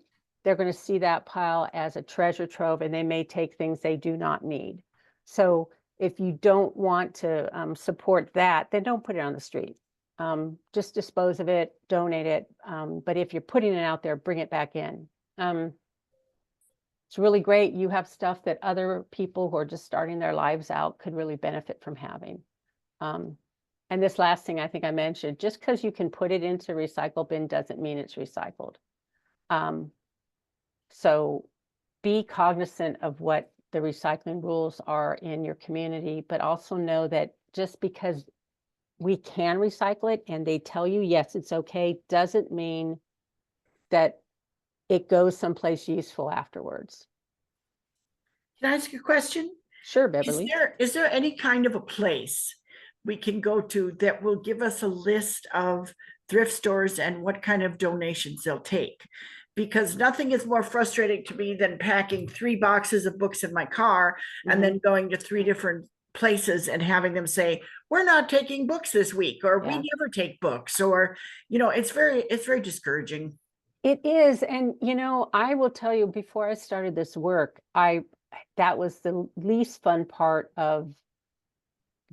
they're going to see that pile as a treasure trove, and they may take things they do not need. So if you don't want to support that, then don't put it on the street. Just dispose of it, donate it. But if you're putting it out there, bring it back in. It's really great. You have stuff that other people who are just starting their lives out could really benefit from having. And this last thing I think I mentioned, just because you can put it into recycle bin doesn't mean it's recycled. So be cognizant of what the recycling rules are in your community, but also know that just because we can recycle it and they tell you, yes, it's okay, doesn't mean that it goes someplace useful afterwards. Can I ask you a question? Sure, Beverly. Is there any kind of a place we can go to that will give us a list of thrift stores and what kind of donations they'll take? Because nothing is more frustrating to me than packing 3 boxes of books in my car and then going to 3 different places and having them say, we're not taking books this week, or we never take books, or, it's very discouraging. It is. And, I will tell you, before I started this work, that was the least fun part of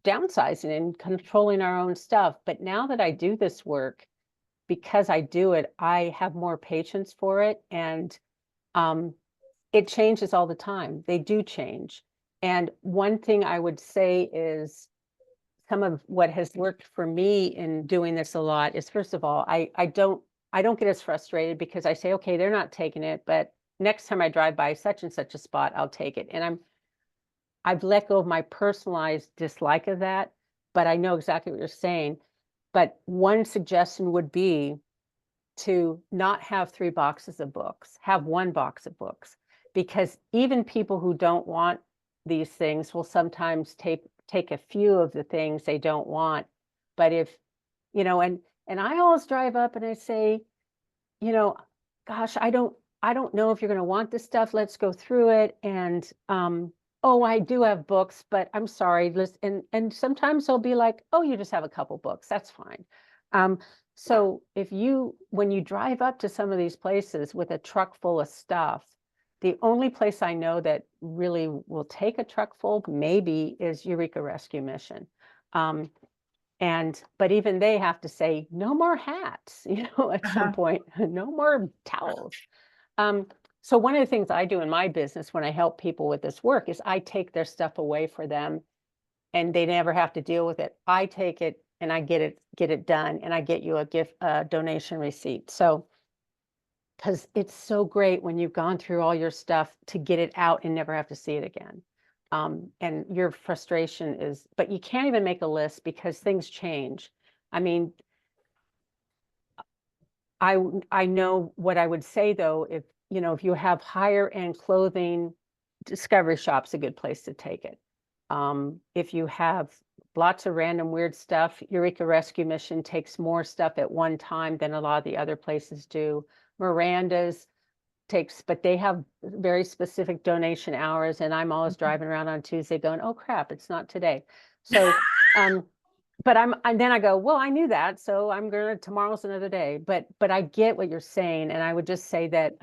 downsizing and controlling our own stuff. But now that I do this work, because I do it, I have more patience for it. And it changes all the time. They do change. And one thing I would say is some of what has worked for me in doing this a lot is, first of all, I don't get as frustrated because I say, okay, they're not taking it, but next time I drive by such and such a spot, I'll take it. And I've let go of my personalized dislike of that, but I know exactly what you're saying. But one suggestion would be to not have 3 boxes of books, have 1 box of books, because even people who don't want these things will sometimes take a few of the things they don't want. But if, you know, and I always drive up and I say, you know, gosh, I don't know if you're going to want this stuff. Let's go through it. And oh, I do have books, but I'm sorry. Listen, and sometimes they'll be like, oh, you just have a couple books. That's fine. So when you drive up to some of these places with a truck full of stuff, the only place I know that really will take a truck full maybe is Eureka Rescue Mission. But even they have to say, no more hats, you know, at some point, no more towels. So one of the things I do in my business when I help people with this work is I take their stuff away for them and they never have to deal with it. I take it and I get it done, and I get you a gift, donation receipt. So, because it's so great when you've gone through all your stuff to get it out and never have to see it again. And your frustration is, but you can't even make a list because things change. I mean, I know what I would say though, if you have higher end clothing, Discovery Shop's a good place to take it. If you have lots of random weird stuff, Eureka Rescue Mission takes more stuff at one time than a lot of the other places do. Miranda's but they have very specific donation hours, and I'm always driving around on Tuesday going, oh crap, it's not today. So but then I go, well, I knew that, so tomorrow's another day. But I get what you're saying, and I would just say that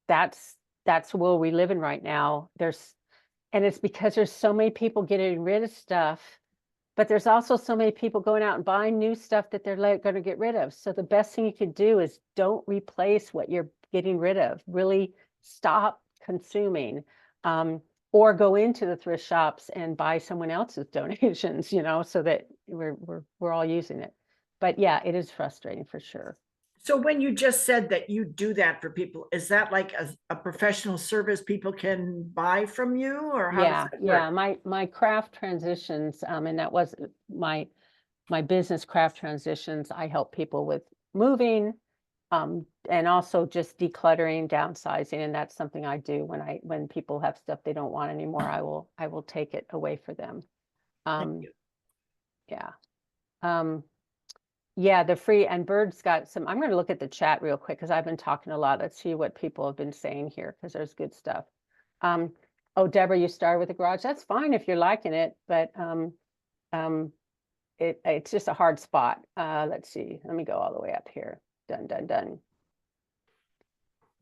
that's where we live in right now. And it's because there's so many people getting rid of stuff, but there's also so many people going out and buying new stuff that they're going to get rid of. So the best thing you could do is don't replace what you're getting rid of. Really stop consuming, or go into the thrift shops and buy someone else's donations, so that we're all using it. But yeah, it is frustrating for sure. So when you just said that you do that for people, is that like a professional service people can buy from you, or how does that work? Yeah, my craft transitions, and that was my business, Craft Transitions. I help people with moving, and also just decluttering, downsizing, and that's something I do when people have stuff they don't want anymore. I will take it away for them. Thank you. Yeah. Yeah, the free, and Bird's got some. I'm going to look at the chat real quick because I've been talking a lot. Let's see what people have been saying here, because there's good stuff. Oh, Deborah, you started with the garage. That's fine if you're liking it, but it's just a hard spot. Let's see. Let me go all the way up here. Done.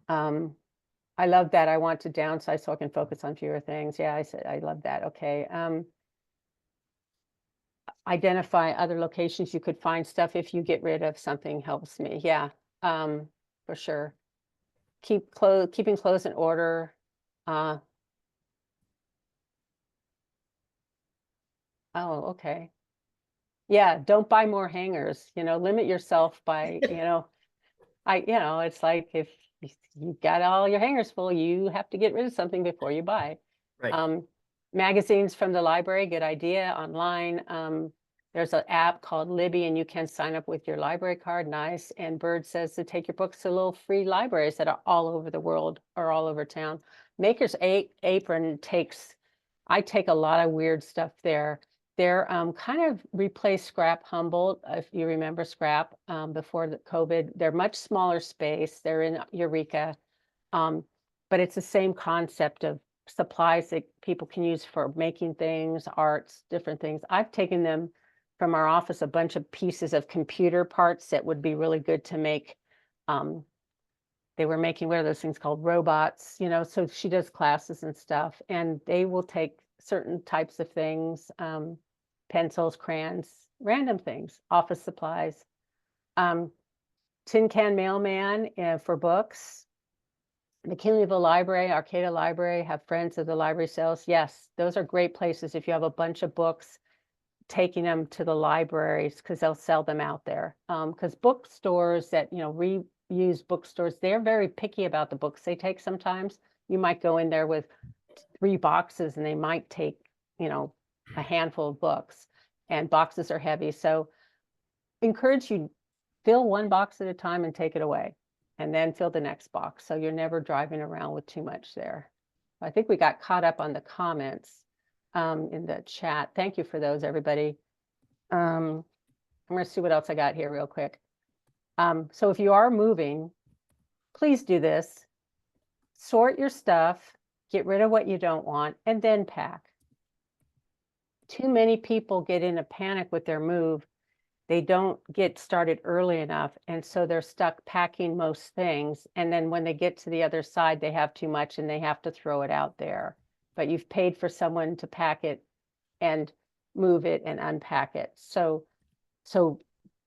I love that. I want to downsize so I can focus on fewer things. Yeah, I said I love that. Okay. Identify other locations you could find stuff if you get rid of something helps me. Yeah, for sure. Keeping clothes in order. Oh, okay. Yeah, don't buy more hangers. Limit yourself by, it's like if you've got all your hangers full, you have to get rid of something before you buy. Right. Magazines from the library, good idea. Online, there's an app called Libby, and you can sign up with your library card. Nice. And Bird says to take your books to little free libraries that are all over the world or all over town. Maker's Apron I take a lot of weird stuff there. They're kind of replaced Scrap Humboldt, if you remember Scrap, before the COVID. They're much smaller space. They're in Eureka, but it's the same concept of supplies that people can use for making things, arts, different things. I've taken them from our office, a bunch of pieces of computer parts that would be really good to make. They were making, what are those things called, robots, so she does classes and stuff, and they will take certain types of things, pencils, crayons, random things, office supplies. Tin Can Mailman for books. McKinleyville Library, Arcata Library, have Friends of the Library Sales. Yes, those are great places if you have a bunch of books, taking them to the libraries because they'll sell them out there. Because bookstores that used bookstores, they're very picky about the books they take sometimes. You might go in there with 3 boxes and they might take, you know, a handful of books, and boxes are heavy. So encourage you, fill 1 box at a time and take it away, and then fill the next box. So you're never driving around with too much there. I think we got caught up on the comments in the chat. Thank you for those, everybody. I'm going to see what else I got here real quick. So if you are moving, please do this. Sort your stuff, get rid of what you don't want, and then pack. Too many people get in a panic with their move. They don't get started early enough, and so they're stuck packing most things. And then when they get to the other side, they have too much and they have to throw it out there. But you've paid for someone to pack it and move it and unpack it. So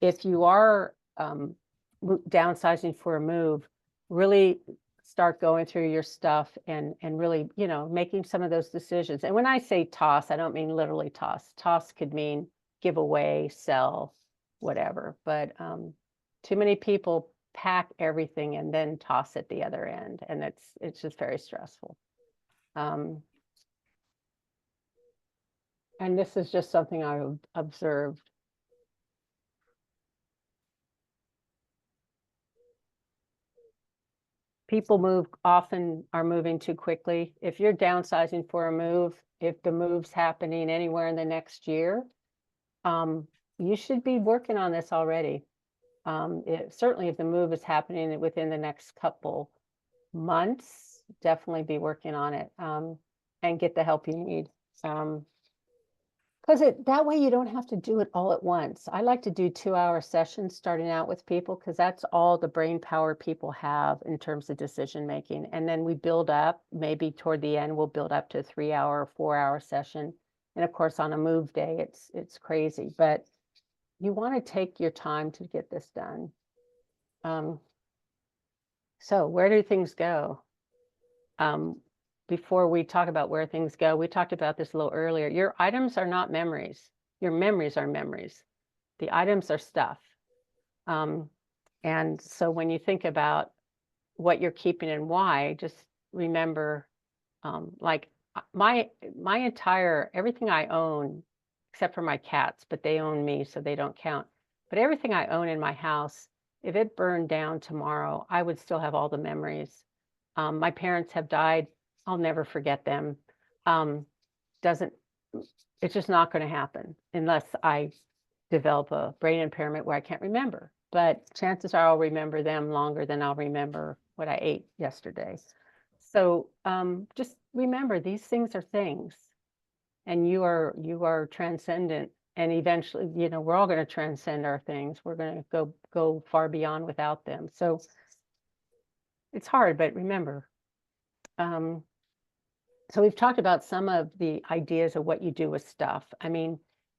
if you are downsizing for a move, really start going through your stuff and really, you know, making some of those decisions. And when I say toss, I don't mean literally toss. Toss could mean give away, sell, whatever. But too many people pack everything and then toss at the other end, and it's just very stressful. And this is just something I observed. People often are moving too quickly. If you're downsizing for a move, if the move's happening anywhere in the next year, you should be working on this already. Certainly if the move is happening within the next couple months, definitely be working on it, and get the help you need. Because that way you don't have to do it all at once. I like to do 2-hour sessions starting out with people, because that's all the brain power people have in terms of decision making. And then we build up, maybe toward the end, we'll build up to a 3-hour or 4-hour session. And of course, on a move day, it's crazy, but you want to take your time to get this done. So where do things go? Before we talk about where things go, we talked about this a little earlier. Your items are not memories. Your memories are memories. The items are stuff. And so when you think about what you're keeping and why, just remember, like my entire, everything I own, except for my cats, but they own me, so they don't count. But everything I own in my house, if it burned down tomorrow, I would still have all the memories. My parents have died. I'll never forget them. It's just not going to happen unless I develop a brain impairment where I can't remember. But chances are I'll remember them longer than I'll remember what I ate yesterday. So just remember, these things are things, and you are transcendent. And eventually, you know, we're all going to transcend our things. We're going to go far beyond without them. So it's hard, but remember. So we've talked about some of the ideas of what you do with stuff. I mean,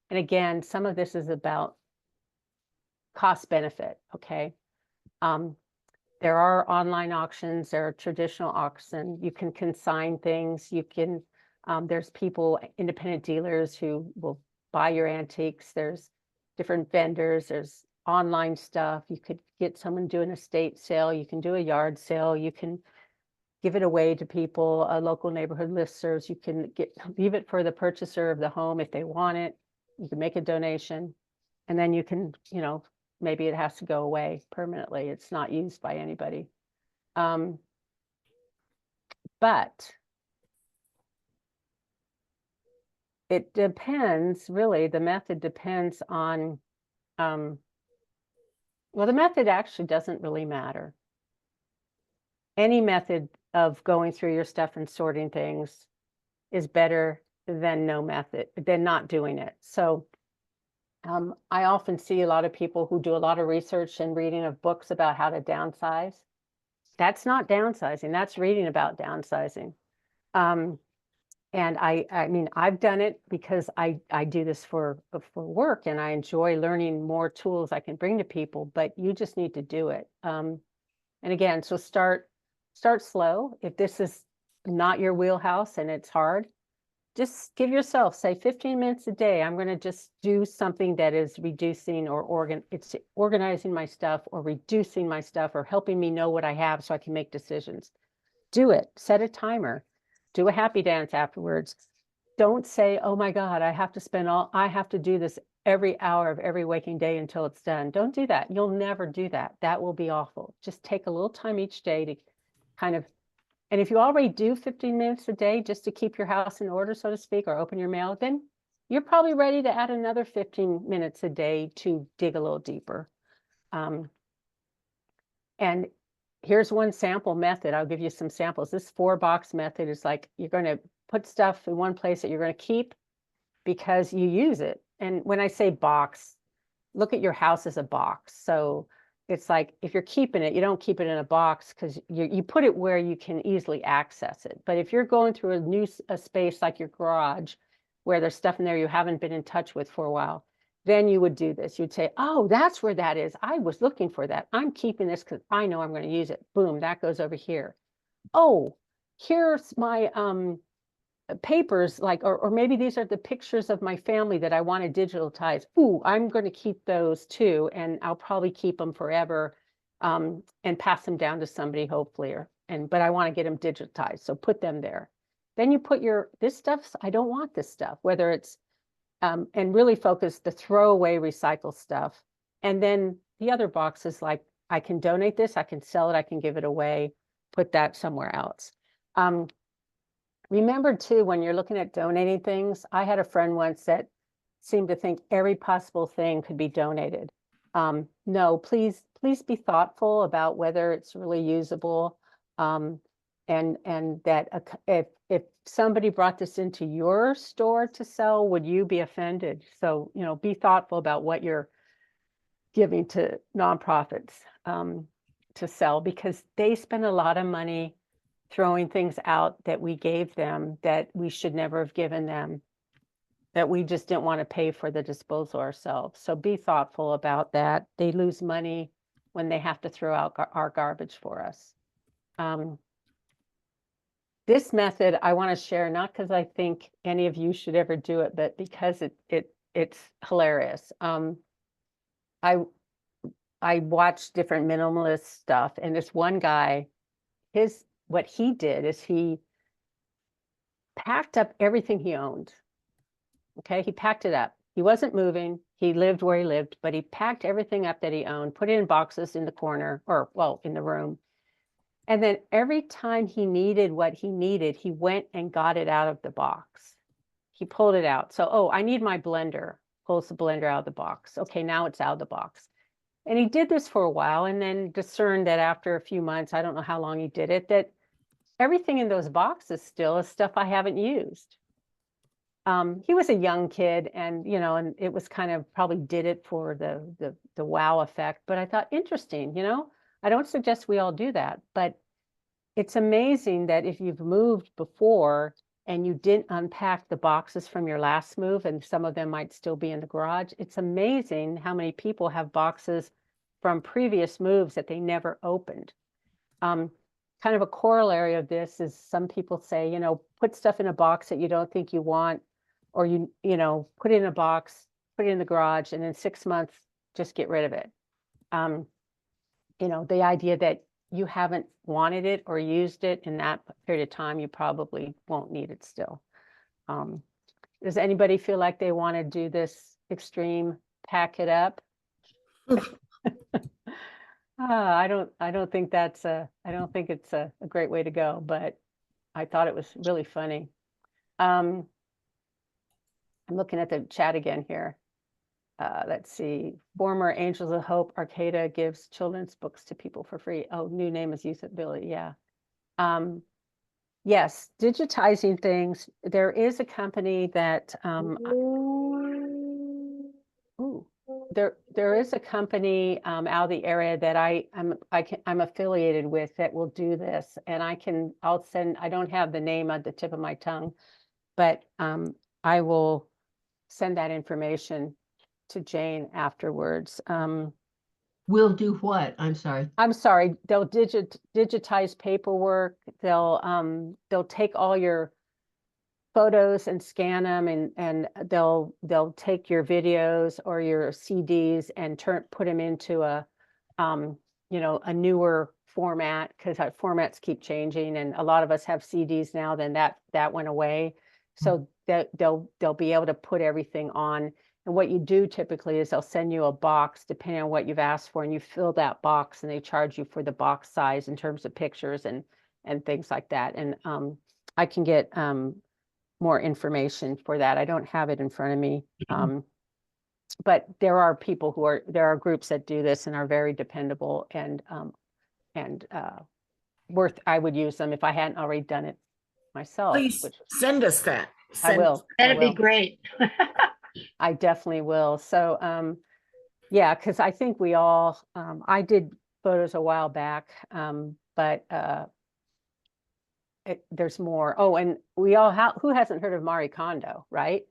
and again, some of this is about cost benefit, okay? There are online auctions, there are traditional auctions. You can consign things. You can, there's people, independent dealers who will buy your antiques. There's different vendors. There's online stuff. You could get someone do an estate sale. You can do a yard sale. You can give it away to people, local neighborhood listservs. You can leave it for the purchaser of the home if they want it. You can make a donation, and then you can, you know, maybe it has to go away permanently. It's not used by anybody. But it depends, really, the method depends on, well, the method actually doesn't really matter. Any method of going through your stuff and sorting things is better than no method, than not doing it. So I often see a lot of people who do a lot of research and reading of books about how to downsize. That's not downsizing, that's reading about downsizing. And I mean, I've done it because I do this for work, and I enjoy learning more tools I can bring to people, but you just need to do it. And again, so start slow. If this is not your wheelhouse and it's hard, just give yourself, say 15 minutes a day. I'm going to just do something that is reducing or it's organizing my stuff or reducing my stuff or helping me know what I have so I can make decisions. Do it. Set a timer. Do a happy dance afterwards. Don't say, oh my God, I have to do this every hour of every waking day until it's done. Don't do that. You'll never do that. That will be awful. Just take a little time each day to kind of, and if you already do 15 minutes a day just to keep your house in order, so to speak, or open your mail, then you're probably ready to add another 15 minutes a day to dig a little deeper. And here's one sample method. I'll give you some samples. This 4-box method is like, you're going to put stuff in one place that you're going to keep because you use it. And when I say box, look at your house as a box. So it's like, if you're keeping it, you don't keep it in a box because you put it where you can easily access it. But if you're going through a space like your garage, where there's stuff in there you haven't been in touch with for a while, then you would do this. You'd say, oh, that's where that is. I was looking for that. I'm keeping this because I know I'm going to use it. Boom, that goes over here. Oh, here's my papers, like, or maybe these are the pictures of my family that I want to digitize. Ooh, I'm going to keep those too, and I'll probably keep them forever, and pass them down to somebody, hopefully, but I want to get them digitized, so put them there. Then you put this stuff, I don't want this stuff, whether it's, and really focus the throwaway recycle stuff. And then the other box is like, I can donate this, I can sell it, I can give it away, put that somewhere else. Remember too, when you're looking at donating things, I had a friend once that seemed to think every possible thing could be donated. No, please be thoughtful about whether it's really usable. And that if somebody brought this into your store to sell, would you be offended? So, be thoughtful about what you're giving to nonprofits to sell, because they spend a lot of money throwing things out that we gave them that we should never have given them, that we just didn't want to pay for the disposal ourselves. So be thoughtful about that. They lose money when they have to throw out our garbage for us. This method I want to share, not because I think any of you should ever do it, but because it's hilarious. I watched different minimalist stuff, and this one guy, what he did is he packed up everything he owned. Okay, he packed it up. He wasn't moving. He lived where he lived, but he packed everything up that he owned, put it in boxes in the corner, or well, in the room. And then every time he needed what he needed, he went and got it out of the box. He pulled it out. So, oh, I need my blender. Pulls the blender out of the box. Okay, now it's out of the box. And he did this for a while, and then discerned that after a few months, I don't know how long he did it, that everything in those boxes still is stuff I haven't used. He was a young kid, and and it was kind of probably did it for the wow effect. But I thought, interesting, I don't suggest we all do that, but it's amazing that if you've moved before and you didn't unpack the boxes from your last move, and some of them might still be in the garage, it's amazing how many people have boxes from previous moves that they never opened. Kind of a corollary of this is some people say, put stuff in a box that you don't think you want, or put it in a box, put it in the garage, and in 6 months, just get rid of it. The idea that you haven't wanted it or used it in that period of time, you probably won't need it still. Does anybody feel like they want to do this extreme pack it up? I don't think it's a great way to go, but I thought it was really funny. I'm looking at the chat again here. Let's see. Former Angels of Hope Arcata gives children's books to people for free. Oh, new name is Usability. Yeah. Yes, digitizing things. There is a company that there is a company out of the area that I'm affiliated with that will do this, and I'll send. I don't have the name at the tip of my tongue, but I will send that information to Jane afterwards. Will do what? I'm sorry. I'm sorry. They'll digitize paperwork. They'll take all your photos and scan them, and they'll take your videos or your CDs and put them into a a newer format, because our formats keep changing, and a lot of us have CDs now. Then that went away, so that they'll be able to put everything on. And what you do typically is they'll send you a box depending on what you've asked for, and you fill that box, and they charge you for the box size in terms of pictures and things like that. And I can get more information for that. I don't have it in front of me. But there are groups that do this and are very dependable, and I would use them if I hadn't already done it myself. Please send us that. I will. That'd be great. I definitely will. So, yeah, because I think we all, I did photos a while back, but there's more. Oh, and we all who hasn't heard of Marie Kondo, right?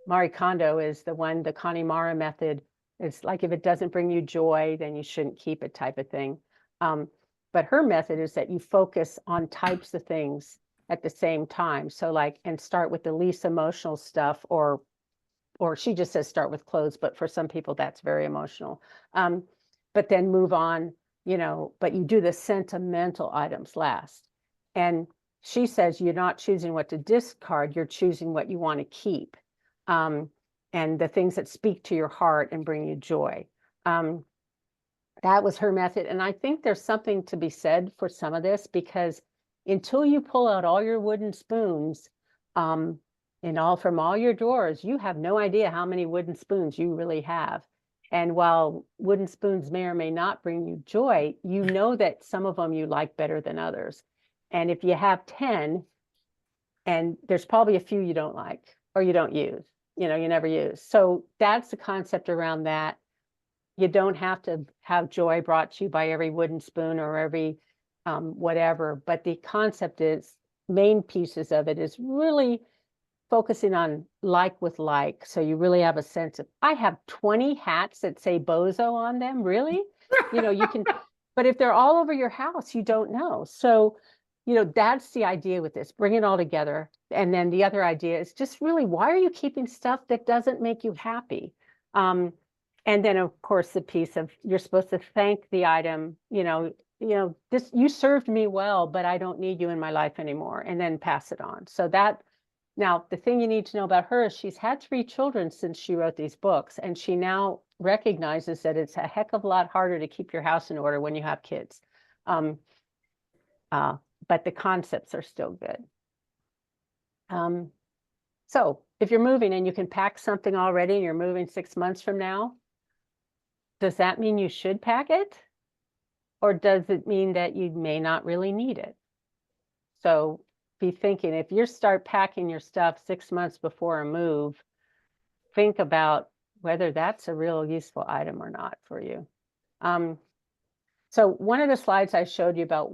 Marie Kondo is the Connemara method. It's like, if it doesn't bring you joy, then you shouldn't keep it, type of thing. But her method is that you focus on types of things at the same time. So and start with the least emotional stuff, or she just says start with clothes, but for some people that's very emotional. But then move on, but you do the sentimental items last. And she says you're not choosing what to discard, you're choosing what you want to keep. And the things that speak to your heart and bring you joy. That was her method. And I think there's something to be said for some of this, because until you pull out all your wooden spoons from all your drawers, you have no idea how many wooden spoons you really have. And while wooden spoons may or may not bring you joy, you know that some of them you like better than others. And if you have 10, and there's probably a few you don't like or you don't use, you never use. So that's the concept around that. You don't have to have joy brought to you by every wooden spoon or every whatever, but the concept is, main pieces of it is really focusing on like with like. So you really have a sense of, I have 20 hats that say bozo on them, really? You can, but if they're all over your house, you don't know. So, that's the idea with this, bring it all together. And then the other idea is just really, why are you keeping stuff that doesn't make you happy? And then of course the piece of, you're supposed to thank the item, this, you served me well, but I don't need you in my life anymore, and then pass it on. So that, now the thing you need to know about her is she's had 3 children since she wrote these books, and she now recognizes that it's a heck of a lot harder to keep your house in order when you have kids. But the concepts are still good. So if you're moving and you can pack something already and you're moving 6 months from now, does that mean you should pack it? Or does it mean that you may not really need it? So be thinking, if you start packing your stuff 6 months before a move, think about whether that's a real useful item or not for you. So one of the slides I showed you about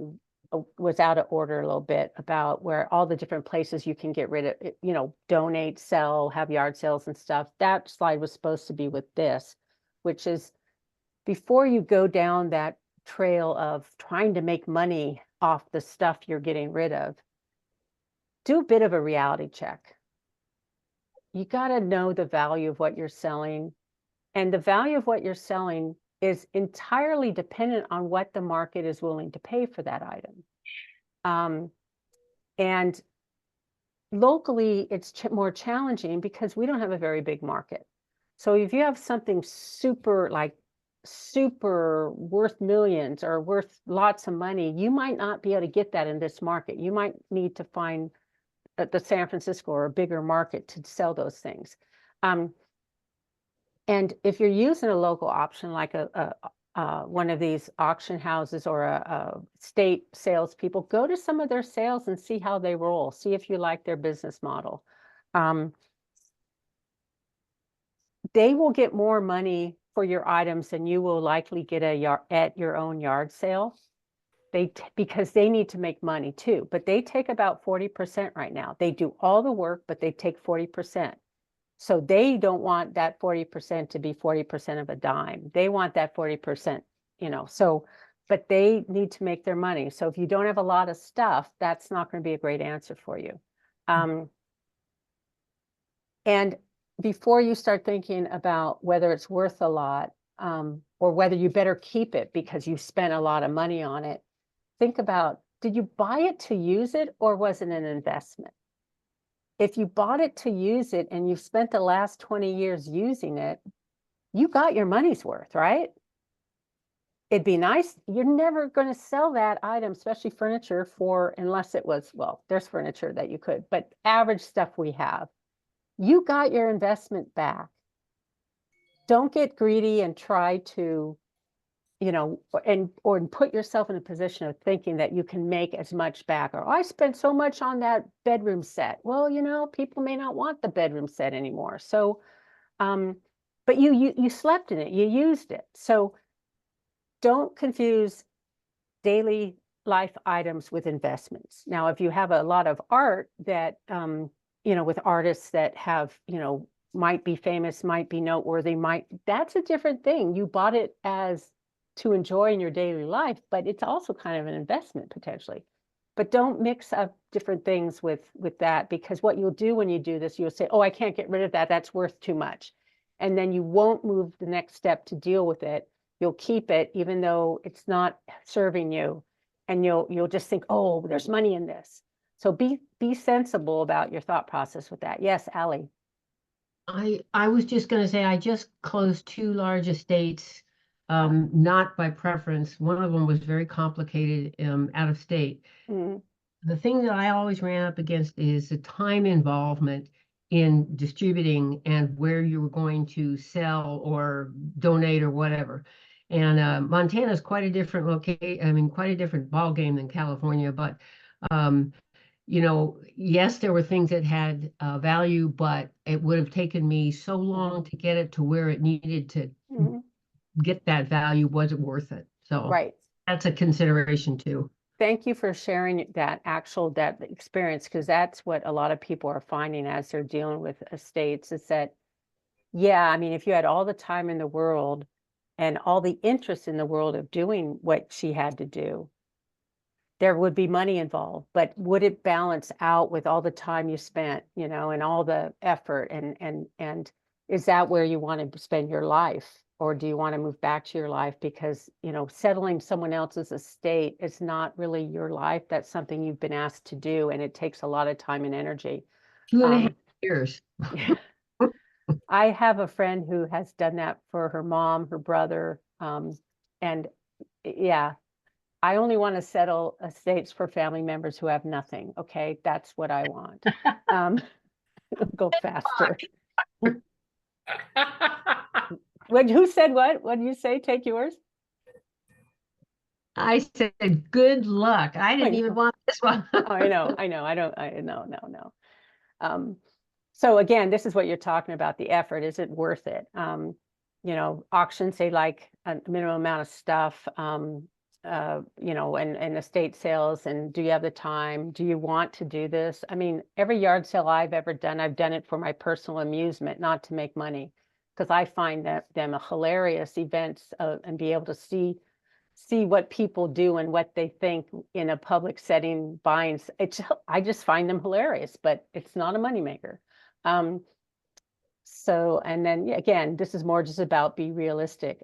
was out of order a little bit, about where all the different places you can get rid of, donate, sell, have yard sales and stuff. That slide was supposed to be with this, which is, before you go down that trail of trying to make money off the stuff you're getting rid of, do a bit of a reality check. You got to know the value of what you're selling, and the value of what you're selling is entirely dependent on what the market is willing to pay for that item. And locally, it's more challenging because we don't have a very big market. So if you have something super worth millions or worth lots of money, you might not be able to get that in this market. You might need to find the San Francisco or a bigger market to sell those things. And if you're using a local option, like one of these auction houses or a state salespeople, go to some of their sales and see how they roll. See if you like their business model. They will get more money for your items than you will likely get at your own yard sale. Because they need to make money too, but they take about 40% right now. They do all the work, but they take 40%. So they don't want that 40% to be 40% of a dime. They want that 40%, but they need to make their money. So if you don't have a lot of stuff, that's not going to be a great answer for you. And before you start thinking about whether it's worth a lot, or whether you better keep it because you spent a lot of money on it, think about, did you buy it to use it or was it an investment? If you bought it to use it and you've spent the last 20 years using it, you got your money's worth, right? It'd be nice. You're never going to sell that item, especially furniture, for, unless it was, well, there's furniture that you could, but average stuff we have, you got your investment back. Don't get greedy and try to, you know, or put yourself in a position of thinking that you can make as much back. Or I spent so much on that bedroom set. Well, you know, people may not want the bedroom set anymore. So, but you slept in it, you used it. So don't confuse daily life items with investments. Now, if you have a lot of art that, you know, with artists that have, you know, might be famous, might be noteworthy, that's a different thing. You bought it as to enjoy in your daily life, but it's also kind of an investment potentially. But don't mix up different things with that, because what you'll do when you do this, you'll say, oh, I can't get rid of that. That's worth too much. And then you won't move the next step to deal with it. You'll keep it even though it's not serving you. And you'll just think, oh, there's money in this. So be sensible about your thought process with that. Yes, Allie. I was just going to say, I just closed 2 large estates, not by preference. One of them was very complicated, out of state. Mm. The thing that I always ran up against is the time involvement in distributing and where you were going to sell or donate or whatever. And Montana is quite a different quite a different ball game than California. But you know, yes, there were things that had value, but it would have taken me so long to get it to where it needed to get that value. Was it worth it? So right, that's a consideration too. Thank you for sharing that experience, because that's what a lot of people are finding as they're dealing with estates, is that, yeah, I mean, if you had all the time in the world and all the interest in the world of doing what she had to do, there would be money involved, but would it balance out with all the time you spent, you know, and all the effort, and is that where you want to spend your life? Or do you want to move back to your life? Because, you know, settling someone else's estate is not really your life. That's something you've been asked to do, and it takes a lot of time and energy. 2.5 years. I have a friend who has done that for her mom, her brother, and yeah, I only want to settle estates for family members who have nothing. Okay, that's what I want. Go faster. Who said what? What did you say? Take yours? I said, good luck. I didn't even want this one. Oh, I know. No. So again, this is what you're talking about, the effort. Is it worth it? You know, auctions, they like a minimum amount of stuff, you know, and estate sales. And do you have the time? Do you want to do this? I mean, every yard sale I've ever done, I've done it for my personal amusement, not to make money, because I find them a hilarious events, and be able to see what people do and what they think in a public setting buying. I just find them hilarious, but it's not a moneymaker. So, and then again, this is more just about be realistic.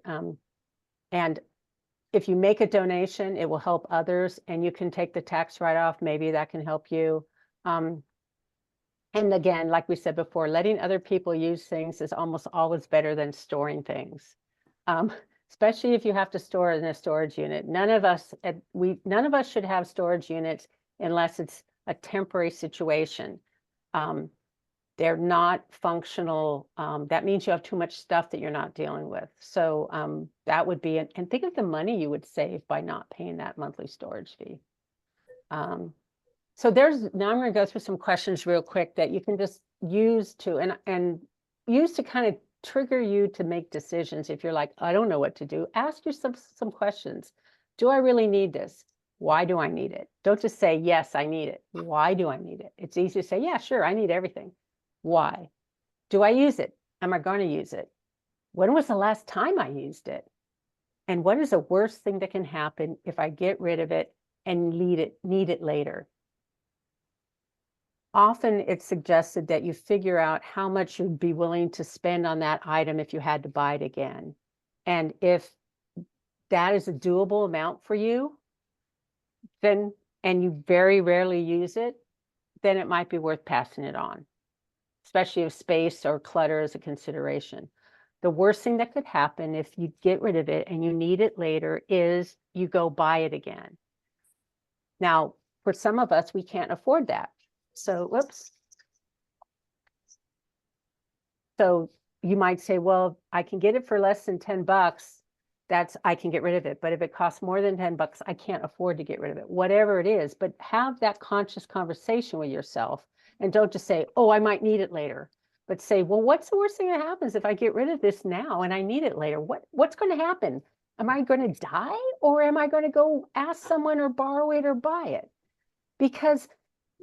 And if you make a donation, it will help others, and you can take the tax write-off. Maybe that can help you. And again, like we said before, letting other people use things is almost always better than storing things. Especially if you have to store it in a storage unit. None of us should have storage units unless it's a temporary situation. They're not functional. That means you have too much stuff that you're not dealing with. So that would be, and think of the money you would save by not paying that monthly storage fee. So now I'm going to go through some questions real quick that you can just use to, and use to kind of trigger you to make decisions. If you're like, I don't know what to do, ask yourself some questions. Do I really need this? Why do I need it? Don't just say, yes, I need it. Why do I need it? It's easy to say, yeah, sure, I need everything. Why? Do I use it? Am I going to use it? When was the last time I used it? And what is the worst thing that can happen if I get rid of it and need it later? often it's suggested that you figure out how much you'd be willing to spend on that item if you had to buy it again. And if that is a doable amount for you, then, and you very rarely use it, then it might be worth passing it on, especially if space or clutter is a consideration. The worst thing that could happen if you get rid of it and you need it later is you go buy it again. Now, for some of us, we can't afford that. So, whoops. So you might say, well, I can get it for less than 10 bucks. I can get rid of it. But if it costs more than 10 bucks, I can't afford to get rid of it, whatever it is. But have that conscious conversation with yourself and don't just say, oh, I might need it later. But say, well, what's the worst thing that happens if I get rid of this now and I need it later? What's going to happen? Am I going to die, or am I going to go ask someone or borrow it or buy it? Because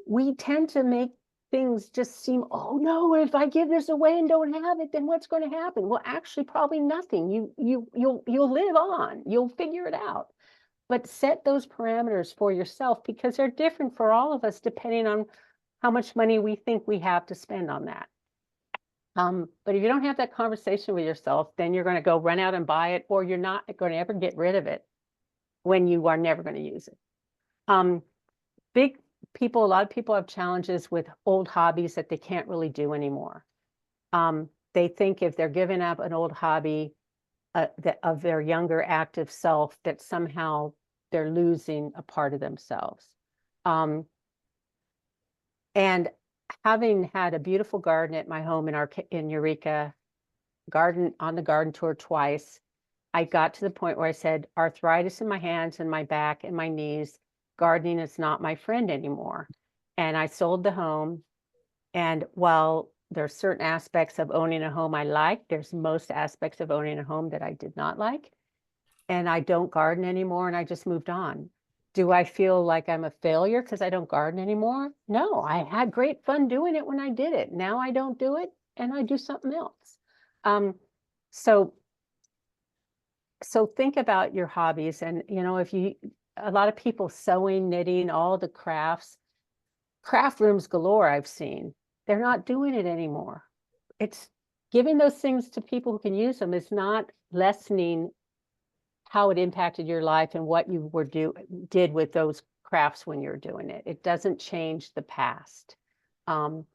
we tend to make things just seem, oh no, if I give this away and don't have it, then what's going to happen? Well, actually, probably nothing. You'll live on. You'll figure it out. But set those parameters for yourself, because they're different for all of us depending on how much money we think we have to spend on that. But if you don't have that conversation with yourself, then you're going to go run out and buy it, or you're not going to ever get rid of it when you are never going to use it. A lot of people have challenges with old hobbies that they can't really do anymore. They think if they're giving up an old hobby of their younger active self, that somehow they're losing a part of themselves. And having had a beautiful garden at my home in Eureka, on the garden tour twice, I got to the point where I said, arthritis in my hands and my back and my knees, gardening is not my friend anymore. And I sold the home. And while there's certain aspects of owning a home I like, there's most aspects of owning a home that I did not like. And I don't garden anymore, and I just moved on. Do I feel like I'm a failure because I don't garden anymore? No, I had great fun doing it when I did it. Now I don't do it, and I do something else. So think about your hobbies. And, a lot of people sewing, knitting, all the crafts, craft rooms galore I've seen. They're not doing it anymore. It's giving those things to people who can use them is not lessening how it impacted your life and what you did with those crafts when you're doing it. It doesn't change the past. And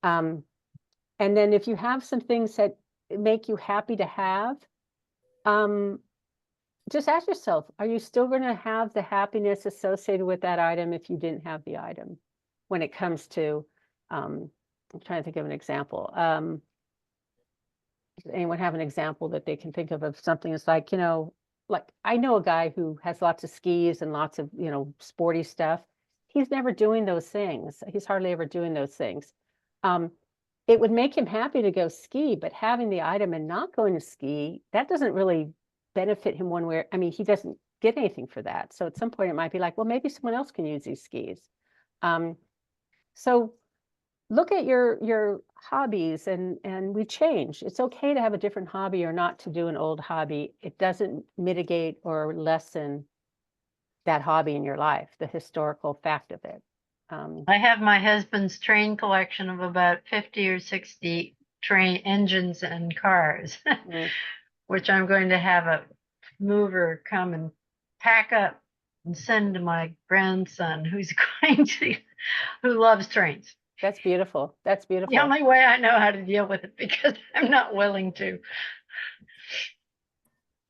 then if you have some things that make you happy to have, just ask yourself, are you still going to have the happiness associated with that item if you didn't have the item? When it comes to, I'm trying to think of an example. Does anyone have an example that they can think of something that's like, like I know a guy who has lots of skis and lots of, sporty stuff. He's never doing those things. He's hardly ever doing those things. It would make him happy to go ski, but having the item and not going to ski, that doesn't really benefit him one way. I mean, he doesn't get anything for that. So at some point it might be like, well, maybe someone else can use these skis. So look at your hobbies and we change. It's okay to have a different hobby or not to do an old hobby. It doesn't mitigate or lessen that hobby in your life, the historical fact of it. I have my husband's train collection of about 50 or 60 train engines and cars, which I'm going to have a mover come and pack up and send to my grandson who loves trains. That's beautiful. That's beautiful. The only way I know how to deal with it, because I'm not willing to.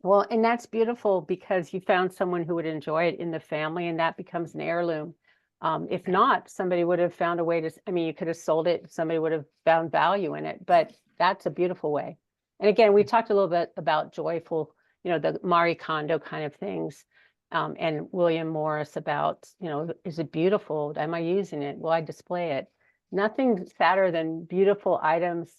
Well, and that's beautiful because you found someone who would enjoy it in the family, and that becomes an heirloom. If not, somebody would have found a way to, you could have sold it. Somebody would have found value in it, but that's a beautiful way. And again, we talked a little bit about joyful, the Marie Kondo kind of things. And William Morris about, is it beautiful? Am I using it? Will I display it? Nothing sadder than beautiful items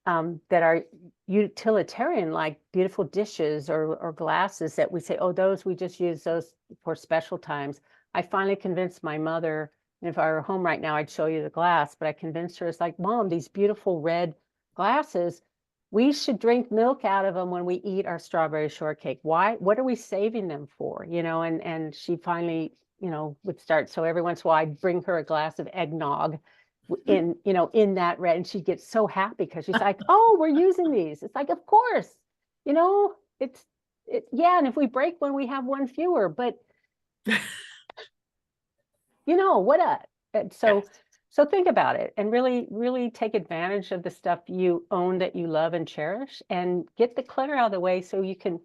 that are utilitarian, like beautiful dishes or glasses that we say, oh, we just use those for special times. I finally convinced my mother, and if I were home right now, I'd show you the glass, but I convinced her, it's like, Mom, these beautiful red glasses, we should drink milk out of them when we eat our strawberry shortcake. Why? What are we saving them for? And she finally, would start. So every once in a while, I'd bring her a glass of eggnog in, you know, in that red, and she gets so happy because she's like, oh, we're using these. It's like, of course, you know, yeah. And if we break one, we have one fewer, but you know, and so think about it and really, really take advantage of the stuff you own that you love and cherish, and get the clutter out of the way so you can,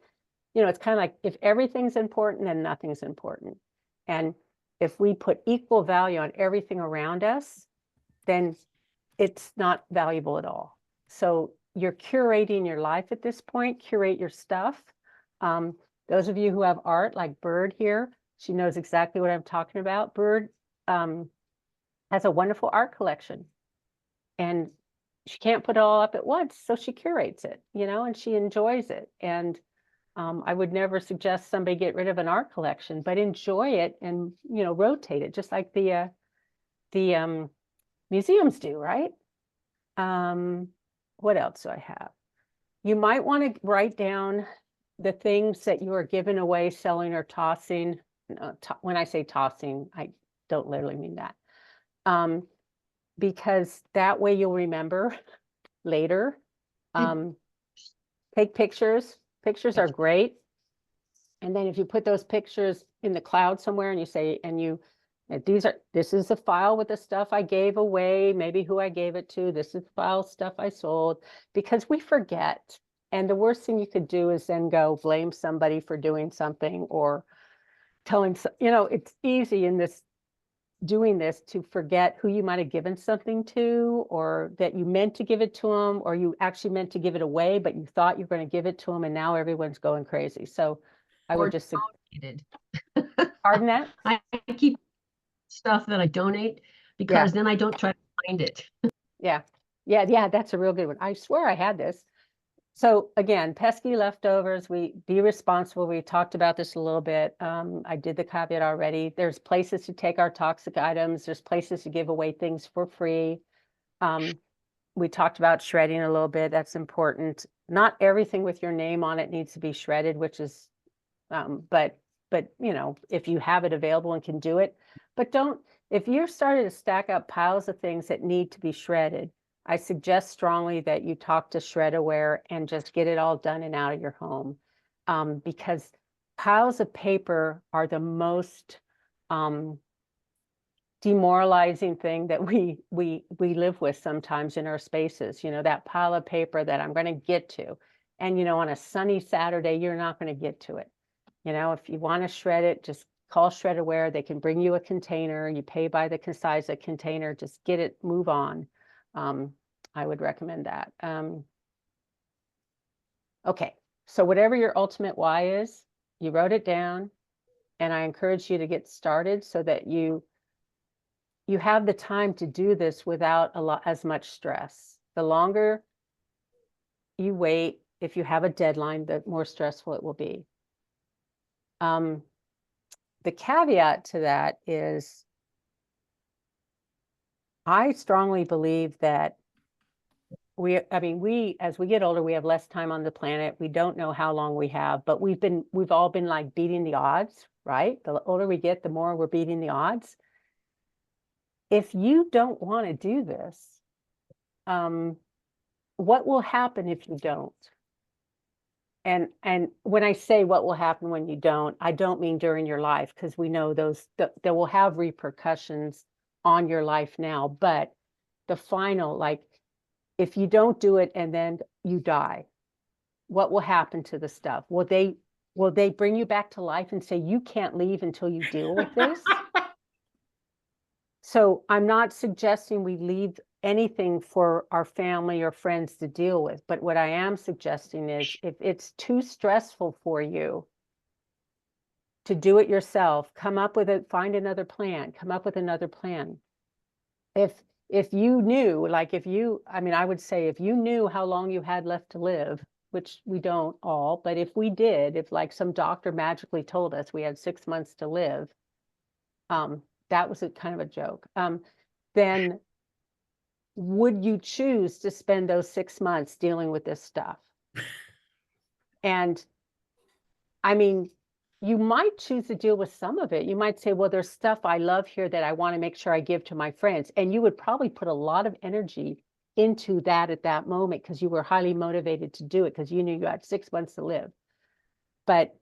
you know, it's kind of like if everything's important, then nothing's important. And if we put equal value on everything around us, then it's not valuable at all. So you're curating your life at this point, curate your stuff. Those of you who have art, like Bird here, she knows exactly what I'm talking about. Bird has a wonderful art collection, and she can't put it all up at once, so she curates it, you know, and she enjoys it. And I would never suggest somebody get rid of an art collection, but enjoy it and, you know, rotate it, just like the museums do, right? What else do I have? You might want to write down the things that you are giving away, selling, or tossing. When I say tossing, I don't literally mean that. Because that way you'll remember later. Take pictures. Pictures are great. And then if you put those pictures in the cloud somewhere and you say, this is the file with the stuff I gave away, maybe who I gave it to, this is the file stuff I sold, because we forget. And the worst thing you could do is then go blame somebody for doing something, or telling, you know, it's easy in doing this to forget who you might have given something to, or that you meant to give it to them, or you actually meant to give it away, but you thought you were going to give it to them, and now everyone's going crazy. So I would just Donated. Pardon that? I keep stuff that I donate because then I don't try to find it. Yeah, that's a real good one. I swear I had this. So again, pesky leftovers, be responsible. We talked about this a little bit. I did the caveat already. There's places to take our toxic items. There's places to give away things for free. We talked about shredding a little bit. That's important. Not everything with your name on it needs to be shredded, which is, but you know, if you have it available and can do it, but if you're starting to stack up piles of things that need to be shredded, I suggest strongly that you talk to ShredAware and just get it all done and out of your home, because piles of paper are the most demoralizing thing that we live with sometimes in our spaces. You know, that pile of paper that I'm going to get to, and you know, on a sunny Saturday, you're not going to get to it. You know, if you want to shred it, just call ShredAware. They can bring you a container. You pay by the size of container. Just get it, move on. I would recommend that. Okay, so whatever your ultimate why is, you wrote it down, and I encourage you to get started so that you have the time to do this without as much stress. The longer you wait, if you have a deadline, the more stressful it will be. The caveat to that is, I strongly believe that as we get older, we have less time on the planet. We don't know how long we have, but we've all been like beating the odds, right? The older we get, the more we're beating the odds. If you don't want to do this, what will happen if you don't? And when I say what will happen when you don't, I don't mean during your life, because we know that will have repercussions on your life now. But the final, like, if you don't do it and then you die, what will happen to the stuff? Will they bring you back to life and say you can't leave until you deal with this? So I'm not suggesting we leave anything for our family or friends to deal with. But what I am suggesting is, if it's too stressful for you to do it yourself, find another plan, come up with another plan. If you knew, like I would say, if you knew how long you had left to live, which we don't all, but if we did, if like some doctor magically told us we had 6 months to live, that was a kind of a joke, then would you choose to spend those 6 months dealing with this stuff? And I mean, you might choose to deal with some of it. You might say, well, there's stuff I love here that I want to make sure I give to my friends. And you would probably put a lot of energy into that at that moment because you were highly motivated to do it because you knew you had 6 months to live. But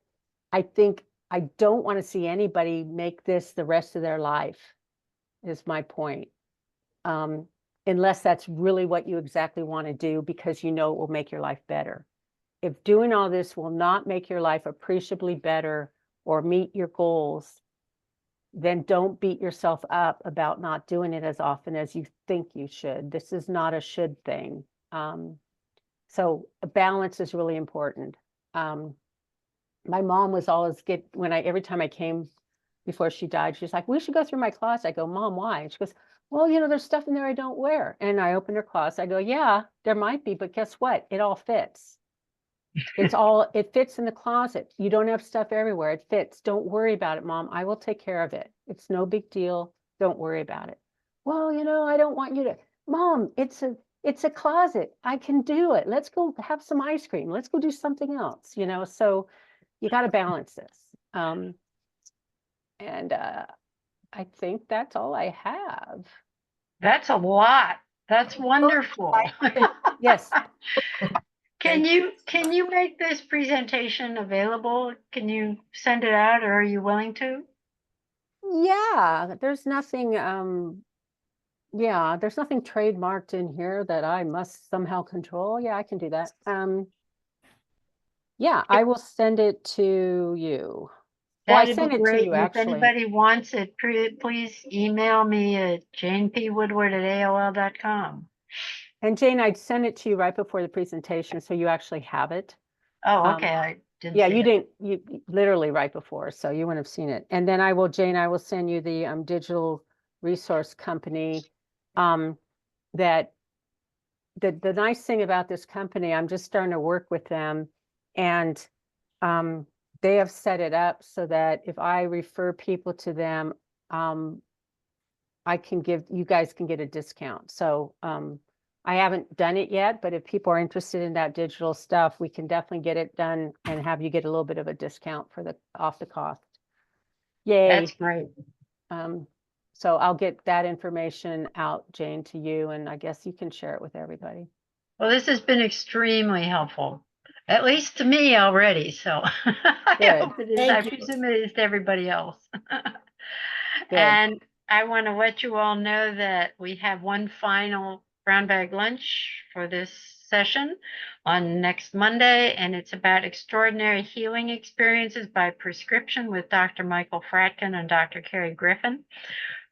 I think I don't want to see anybody make this the rest of their life, is my point. Unless that's really what you exactly want to do because you know it will make your life better. If doing all this will not make your life appreciably better or meet your goals, then don't beat yourself up about not doing it as often as you think you should. This is not a should thing. So a balance is really important. My mom was always every time I came before she died, she's like, we should go through my closet. I go, Mom, why? And she goes, well, there's stuff in there I don't wear. And I open her closet. I go, yeah, there might be, but guess what? It all fits. It fits in the closet. You don't have stuff everywhere. It fits. Don't worry about it, Mom. I will take care of it. It's no big deal. Don't worry about it. Well, I don't want you to, Mom, it's a closet. I can do it. Let's go have some ice cream. Let's go do something else, so you got to balance this. And I think that's all I have. That's a lot. That's wonderful. Yes. Can you make this presentation available? Can you send it out, or are you willing to? Yeah, there's nothing there's nothing trademarked in here that I must somehow control. Yeah, I can do that. Yeah, I will send it to you. Well, I That'd sent be it to great. you, And if actually. anybody wants it, please email me at janepwoodward@aol.com. And Jane, I'd send it to you right before the presentation, so you actually have it. Oh, okay. I didn't Yeah, see you it. didn't, you literally right before, so you wouldn't have seen it. And then Jane, I will send you the digital resource company. That the nice thing about this company, I'm just starting to work with them, and they have set it up so that if I refer people to them, you guys can get a discount. So I haven't done it yet, but if people are interested in that digital stuff, we can definitely get it done and have you get a little bit of a discount off the cost. Yay. That's great. So I'll get that information out, Jane, to you, and I guess you can share it with everybody. Well, this has been extremely helpful, at least to me already. So I Good. hope it is. Thank I you. presume it is to everybody else. Good. And I want to let you all know that we have one final brown bag lunch for this session on next Monday, and it's about extraordinary healing experiences by prescription with Dr. Michael Fratkin and Dr. Carrie Griffin,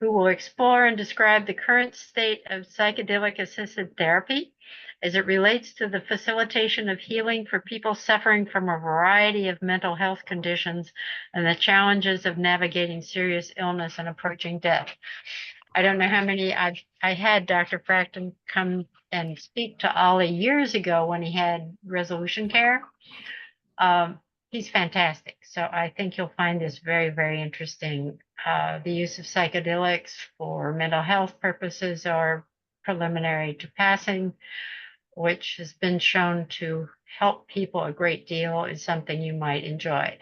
who will explore and describe the current state of psychedelic assisted therapy as it relates to the facilitation of healing for people suffering from a variety of mental health conditions and the challenges of navigating serious illness and approaching death. I don't know how many I had Dr. Fracton come and speak to OLLI years ago when he had Resolution Care. He's fantastic. So I think you'll find this very, very interesting. The use of psychedelics for mental health purposes or preliminary to passing, which has been shown to help people a great deal, is something you might enjoy.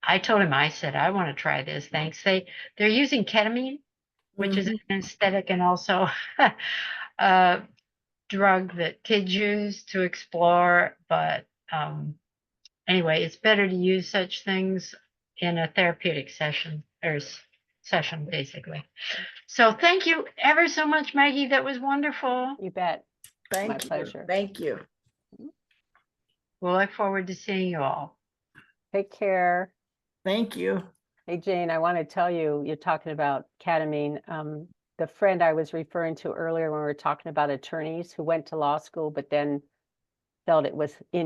I told him, I said, I want to try this. Thanks. They're using ketamine, which is an anesthetic and also a drug that kids use to explore. But anyway, it's better to use such things in a therapeutic session basically. So thank you ever so much, Maggie. That was wonderful. You bet. Thank My you. pleasure. Thank you. We'll look forward to seeing you all. Take care. Thank you. Hey, Jane, I want to tell you, you're talking about ketamine. The friend I was referring to earlier when we were talking about attorneys who went to law school, but then felt it was in